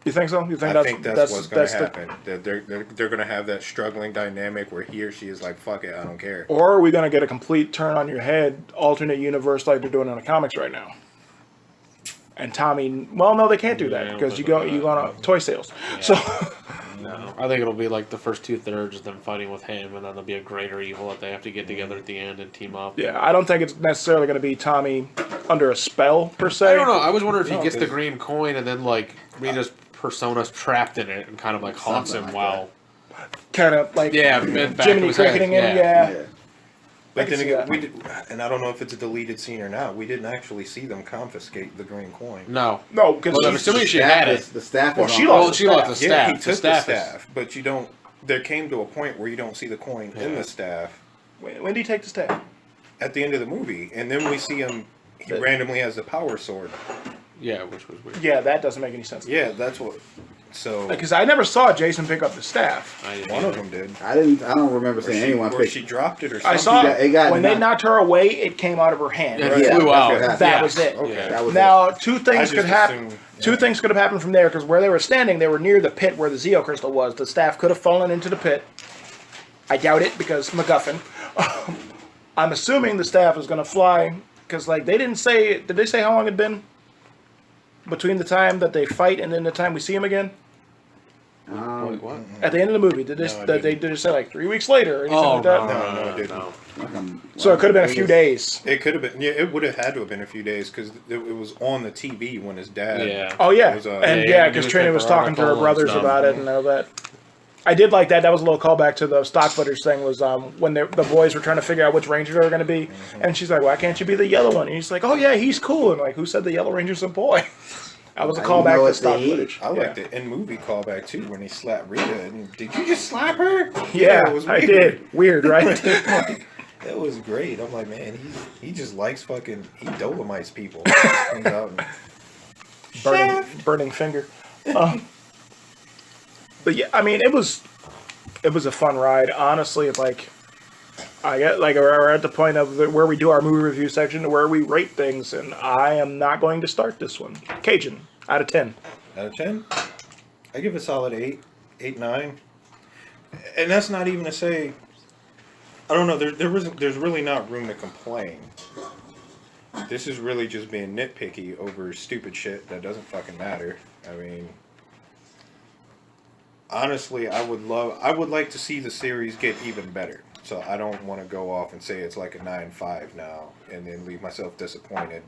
You think so? You think I think that's what's going to the- happen. That they're going to have that struggling dynamic where he or she is like, "Fuck it, I don't care." Or are we going to get a complete turn on your head, alternate universe like they're doing in the comics right now? And Tommy, well, no, they can't do that Yeah, because you but- go on toy sales. So No, I think it'll be like the first 2/3 of them fighting with him, and then there'll be a greater evil that they have to get together at the end and team up. yeah, I don't think it's necessarily going to be Tommy under a spell per se. I don't know. I was wondering if No, he gets the 'cause- green coin and then like Rita's persona's trapped in it and kind of like haunts him Something like while Kind of like back Jiminy of his head, cricketing him. yeah. Yeah. But can then see again, that. we did, and I don't know if it's a deleted scene or not. We didn't actually see them confiscate the green coin. No. No, because Well, I'm assuming she had it. The staff Well, is she on- lost Well, she lost the Yeah, staff. he took the staff. staff, but you don't. There came to a point where you don't see the coin in the staff when did he take the staff? at the end of the movie, and then we see him. He randomly has the power sword. Yeah, which was weird. Yeah, that doesn't make any sense. Yeah, that's what. So Because I never saw Jason pick up the staff. I didn't one of either. them did. I don't remember Or seeing she, anyone or pick. she dropped it or I something. saw It got when they knocked- knocked her away, it came out of her hand. It Yeah, flew that's out. what happened. That Yeah. was it. Okay. That was Now, two I things just could happen. assumed- Two things could have happened from there because where they were standing, they were near the pit where the Zeo crystal was. The staff could have fallen into the pit. I doubt it because MacGuffin. I'm assuming the staff is going to fly because, like, they didn't say. Did they say how long it'd been between the time that they fight and then the time we see him again? Wait, what? At the end of the movie, did they? No, it Did they did it say like 3 weeks later or anything Oh like that? No, it didn't. So it could have been a few days. It could have been. Yeah, it would have had to have been a few days because it was on the TV when his dad. Yeah. Oh yeah, was, and yeah, yeah, because Trina was newspaper talking to her article and brothers stuff. about it and all that. I did like that. That was a little callback to the stock footage thing. Was when the boys were trying to figure out which Ranger they were going to be, and she's like, "Why can't you be the yellow one?" And he's like, "Oh yeah, he's cool." And like, who said the Yellow Ranger's a boy? That was a I callback know to it's stock the heat. footage. I liked it in movie callback too when he slapped Rita. And did you just slap her? Yeah, it was I weird. did. Weird, right? Like, it was great. I'm like, man, he just likes fucking. He dolomites people. Comes out and- burning finger. But yeah, I mean, it was a fun ride. Honestly, it's like I get like we're at the point of where we do our movie review section where we rate things, and I am not going to start this one. Cajun out of 10. Out of 10, I give it a solid 8, 9. And that's not even to say. I don't know. There's really not room to complain. This is really just being nitpicky over stupid shit that doesn't fucking matter. I mean, honestly, I would like to see the series get even better. So I don't want to go off and say it's like a 9.5 now, and then leave myself disappointed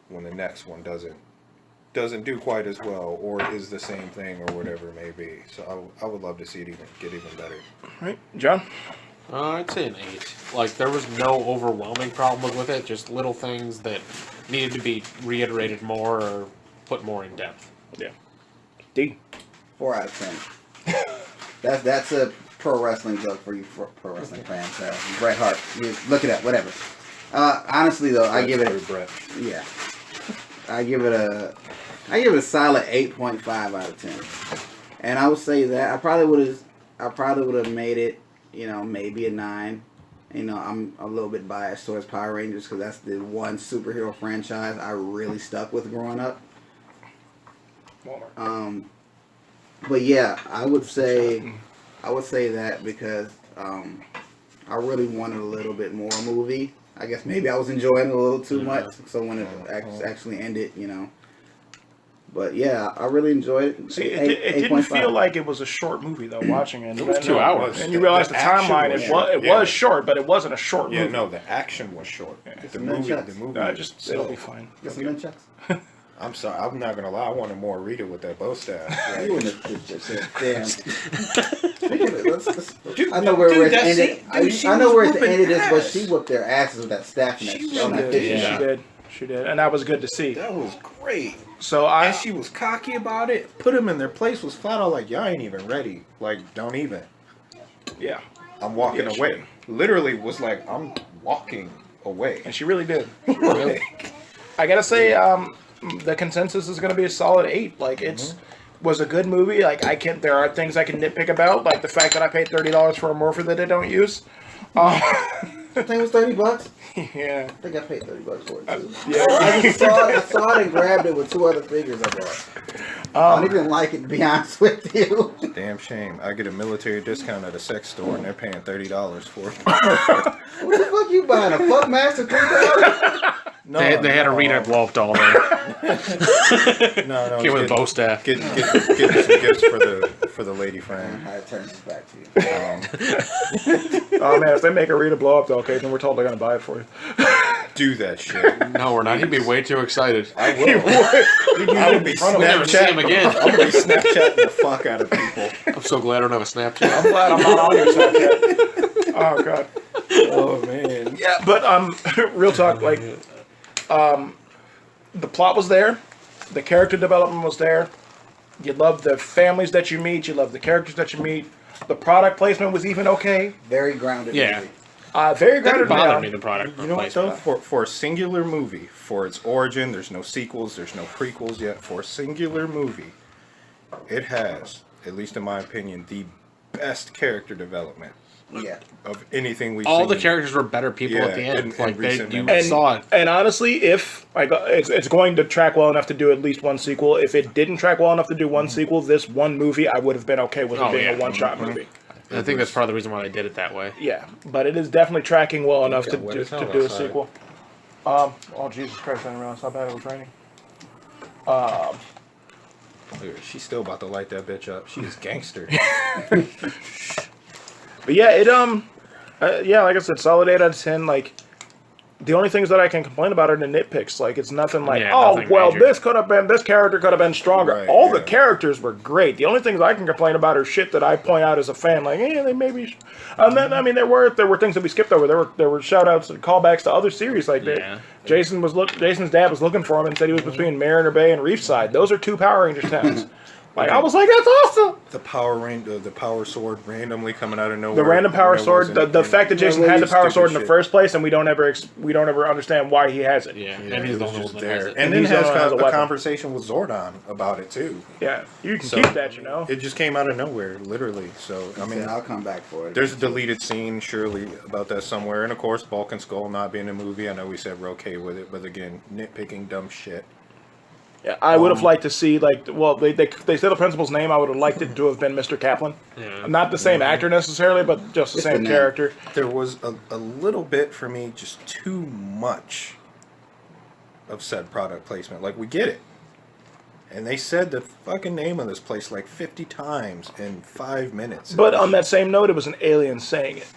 when the next one doesn't do quite as well, or is the same thing, or whatever it may be. So I would love to see it get even better. All right, John? I'd say an 8. Like, there was no overwhelming problem with it, just little things that needed to be reiterated more or put more in depth. Yeah. D? 4 out of 10. That's a pro wrestling joke for you pro wrestling fans. Bret Hart. You look it up, whatever. Honestly, though, I give it Brett. Yeah. I give it a solid 8.5 out of 10. And I would say that I probably would have made it, maybe a 9. I'm a little bit biased towards Power Rangers because that's the one superhero franchise I really stuck with growing up. Walmart. But yeah, I would say that because I really wanted a little bit more movie. I guess maybe I was enjoying it a little too much, so when it actually ended, But yeah, I really enjoyed it. See, it didn't feel like it was a short movie though. Watching it, It was 2 hours. and you realize the timeline. It was short, but it wasn't a short movie. Yeah, no, the action was short. The movie. It'll be fine. Get some nunchucks. I'm sorry, I'm not gonna lie. I wanted more Rita with that bow staff. You in the damn. Speaking of it, I know where it's ended. I know where it's ended is, but she whooped their asses with that staff. She did, and that was good to see. That was great. So And she was cocky about it. Put them in their place. Was flat out like, y'all ain't even ready. Like, don't even. Yeah, I'm walking Yeah, she away. Literally was like, I'm walking away. and she really did. I gotta say, the consensus is gonna be a solid 8. Like was a good movie. Like there are things I can nitpick about, like the fact that I paid $30 for a morpher that I don't use. I think it was $30. Yeah. I think I paid $30 for it too. Yeah. I saw it and grabbed it with 2 other figures I bought. I don't even like it, to be honest with you. Damn shame. I get a military discount at a sex store and they're paying $30 for it. What the fuck you buying? A Fuckmaster $3? No, They had a Rita blow up doll there. No, Came with a bow staff. Get some gifts for the lady friend. I turn this back to you. Oh man, if they make a Rita blow up though, okay, then we're told they're gonna buy it for you. Do that shit. No, we're not. He'd be way too excited. I will. I will be We'll never see him again. I'm gonna be Snapchatting the fuck out of people. I'm so glad I don't have a Snapchat. I'm glad I'm not on your Snapchat. Oh god. Oh man. Yeah, but real talk, like, the plot was there, the character development was there. You love the families that you meet. You love the characters that you meet. The product placement was even okay. Very grounded Yeah. movie. Very Didn't grounded. bother me, the product. You know what though? placement. For a singular movie, for its origin, there's no sequels, there's no prequels yet. For a singular movie, it has, at least in my opinion, the best character development Yeah. of anything we've All seen. the characters were better people Yeah, at the end. in Like recent you memory. saw it. And honestly, if it's going to track well enough to do at least one sequel. If it didn't track well enough to do one sequel, this one movie I would have been okay with it being a one-shot movie. I think that's part of the reason why they did it that way. Yeah, but it is definitely tracking well enough to got wet do, as hell to do a outside. sequel. Oh Jesus Christ! I didn't realize how bad it was raining. She's still about to light that bitch up. She is gangster. But yeah, yeah, like I said, solid 8 out of 10. Like, the only things that I can complain about are the nitpicks. Like, it's nothing like, Yeah, oh, nothing well, major. this character could have been stronger. Right, All the yeah. characters were great. The only things I can complain about are shit that I point out as a fan. Like, they maybe. And then, I mean, there were things that we skipped over. There were shout outs and callbacks to other series like that. Yeah. Jason's dad was looking for him and said he was between Mariner Bay and Reefside. Those are 2 Power Rangers towns. Like, I was like, that's awesome. The power sword randomly coming out of nowhere. The random power When it sword. wasn't- The fact that Jason Yeah, had the power stupid sword in the shit. first place, and we don't ever understand why he has it. Yeah, Yeah, and he's it the was only just one that has there. it. And then he's the has only one that has a a weapon. conversation with Zordon about it too. Yeah, you can So- keep that, you know. It just came out of nowhere, literally. So I mean, I'll come back for it. there's a deleted scene surely about that somewhere, and of course, Bulk and Skull not being a movie. I know we said we're okay with it, but again, nitpicking dumb shit. Yeah, I would have liked to see they said the principal's name. I would have liked it to have been Mr. Kaplan. Yeah. Not the same actor necessarily, but just the Just the same name. character. There was a little bit for me, just too much of said product placement. Like, we get it. And they said the fucking name of this place like 50 times in 5 minutes. But on that same note, it was an alien saying it.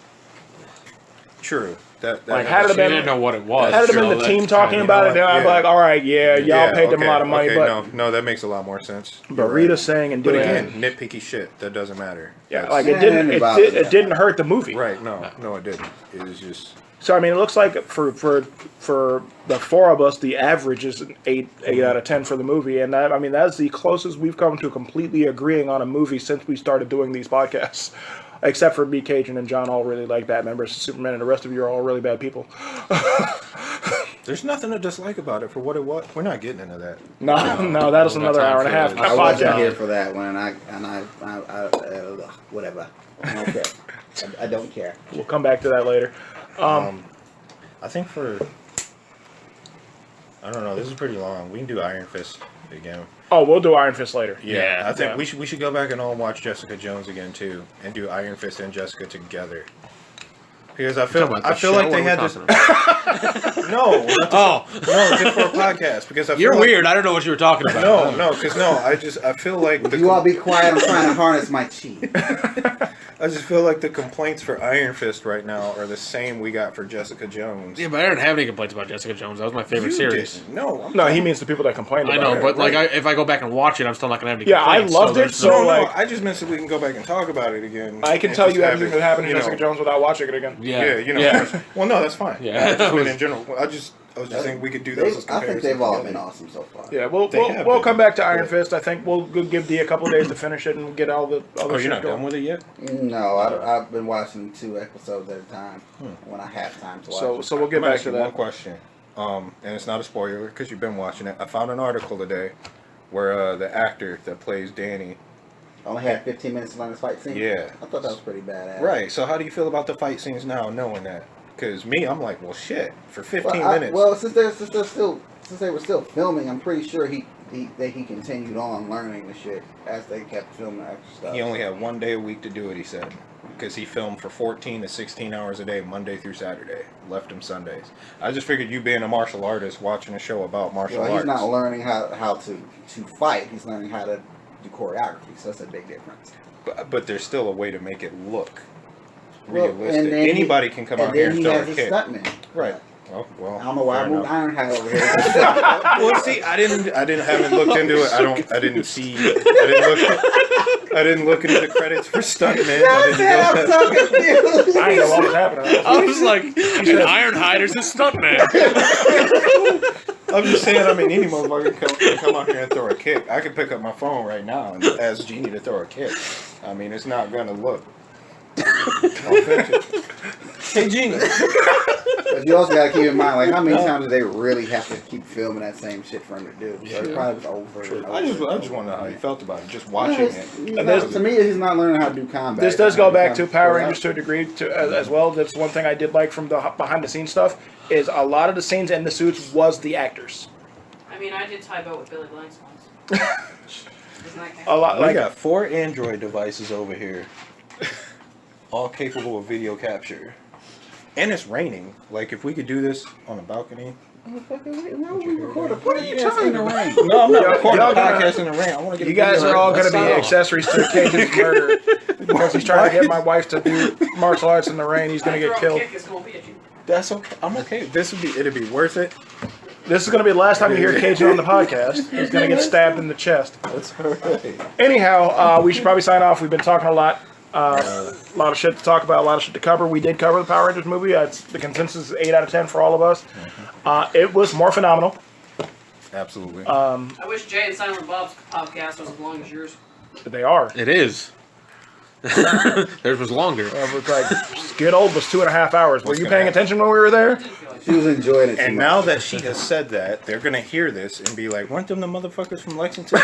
True. That Like, had it She been, didn't know what it was. had it so been the team that's talking kinda- about it, then know what? I'd be Yeah. like, all right, yeah, y'all paid them a okay, lot of money, okay, but no, that makes a lot more sense. but You're Rita right. saying and But doing again, it, nitpicky shit. That doesn't matter. yeah, That's- like Yeah, it didn't hurt the movie. right. No, it didn't. It was just. So I mean, it looks like for the four of us, the average is an 8 out of 10 for the movie, and I mean that's the closest we've come to completely agreeing on a movie since we started doing these podcasts. Except for me, Cajun, and John all really like Batman vs Superman, and the rest of you are all really bad people. There's nothing to dislike about it for what it was. We're not getting into that. No, that is another hour and a half. I wasn't podcast. here for that one, and I whatever. I don't care. I don't care. We'll come back to that later. I think I don't know. This is pretty long. We can do Iron Fist again. Oh, we'll do Iron Fist later. Yeah, I think yeah. we should go back and all watch Jessica Jones again too, and do Iron Fist and Jessica together. Because I feel Talking about the like show, they what had are we this. talking about? No, Oh, no, just for a podcast. Because I feel you're like, weird. I don't know what you were talking about. I feel like If you all be quiet, I'm trying to harness my chi. I just feel like the complaints for Iron Fist right now are the same we got for Jessica Jones. Yeah, but I didn't have any complaints about Jessica Jones. That was my favorite You series. didn't. No, No, he means the people that complained I about know, it. but like, right. if I go back and watch it, I'm still not gonna have any Yeah, I complaints. loved it, there's so, no, like- I just meant so we can go back and talk about it again. I can and tell just you have everything it, that happened to you know. Jessica Jones without watching it again. yeah. Well, no, that's fine. Yeah. I just meant in general. I was just thinking we could do those as I think comparisons they've all together. been awesome so far. Yeah, we'll They have we'll been. come back to Iron Yeah. Fist. I think we'll give D a couple of days to finish it and get all the other Oh, shit you're not going. done with it yet? No, I've been watching 2 episodes at a time when I have time to watch. So we'll get I'm gonna back ask to you one that. question, and it's not a spoiler because you've been watching it. I found an article today where the actor that plays Danny. Only had 15 minutes to learn this fight scene. Yeah. I thought that was pretty badass. Right. So how do you feel about the fight scenes now, knowing that? Because me, I'm like, well, shit. For 15 minutes. Well, since they were still filming, I'm pretty sure he continued on learning the shit as they kept filming extra stuff. He only had 1 day a week to do it, he said. Because he filmed for 14 to 16 hours a day, Monday through Saturday. Left him Sundays. I just figured you being a martial artist, watching a show about martial Well, arts. he's not learning how to fight. He's learning how to do choreography. So that's a big difference. But there's still a way to make it look Well, realistic. and then Anybody can come out here and he throw has a a kick. stuntman. Right. Oh, well, I don't know why I fair moved enough. Ironhide over here. Well, see, I haven't looked into it. I didn't look into the credits for stuntmen. I'm so confused. I didn't know what was happening. I was like, an Ironhider's a stuntman. I'm just saying, I mean, any motherfucker can come out here and throw a kick. I could pick up my phone right now and ask Jeannie to throw a kick. I mean, it's not going to look authentic. Hey, Jeannie. But you also gotta keep in mind, like, how many times do they really have to keep filming that same shit for him to do? So it probably was over and over. I just want to know how you felt about it, just watching it. To me, he's not learning how to do combat. This does go back to Power Rangers Rangers to a degree as well. That's one thing I did like from the behind the scenes stuff is a lot of the scenes in the suits was the actors. I mean, I did tie boat with Billy Blanks once. Isn't that kind A lot We like got 4 Android devices over here, all capable of video capture. And it's raining. Like, if we could do this on a balcony. What are you talking about? No, I'm not recording y'all a gonna- podcast in the rain. I want to get you a guys video are all of going to be style. accessories to Cajun's murder because he's trying to get my wife to do martial arts in the rain. He's going to get killed. Kick is gonna be at you. That's okay. I'm okay. It'd be worth it. This is going to be the last time you hear Cajun on the podcast. He's going to get stabbed in the chest. That's alright. Anyhow, we should probably sign off. We've been talking a lot. A lot of shit to talk about, a lot of shit to cover. We did cover the Power Rangers movie. The consensus is 8 out of 10 for all of us. It was more phenomenal. Absolutely. I wish Jay and Silent Bob's podcast was as long as yours. They are. It is. Theirs was longer. It's like Get Old was 2.5 hours. Were What's you gonna paying happen? attention when we were there? Didn't feel like She was enjoying it too And much. now that she has said that, they're gonna hear this and be like, "Weren't them the motherfuckers from Lexington?"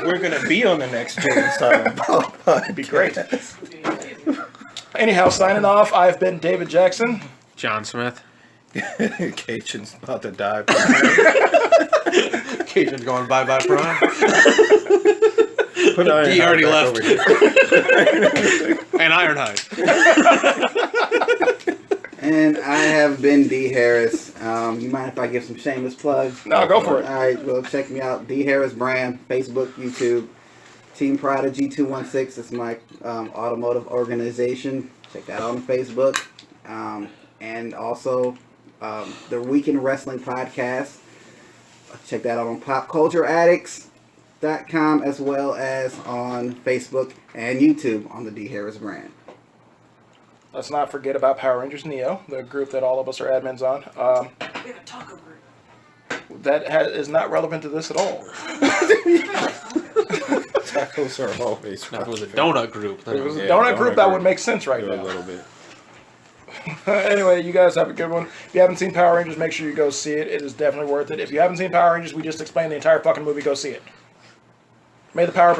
We're gonna be on the next Jay and Silent Bob podcast. It'd be great. it. Anyhow, signing off. I've been David Jackson. John Smith. Cajun's about to die. Cajun's going bye-bye, Brian. Put Ironhide He already back left. over here. And Ironhide. And I have been D. Harris. You mind if I give some shameless plugs? No, go for it. All right, well, check me out. D Harris Brand, Facebook, YouTube. Team Prodigy 216 is my automotive organization. Check that out on Facebook. And also the Weekend Wrestling Podcast. Check that out on popcultureaddicts.com as well as on Facebook and YouTube on the D Harris Brand. Let's not forget about Power Rangers Neo, the group that all of us are admins on. We have a taco group. That is not relevant to this at all. Tacos are always. Now, if it was a donut group, then If it was a Yeah, donut group, that group. would make sense right Do a now. little bit. Anyway, you guys have a good one. If you haven't seen Power Rangers, make sure you go see it. It is definitely worth it. If you haven't seen Power Rangers, we just explained the entire fucking movie. Go see it. May the power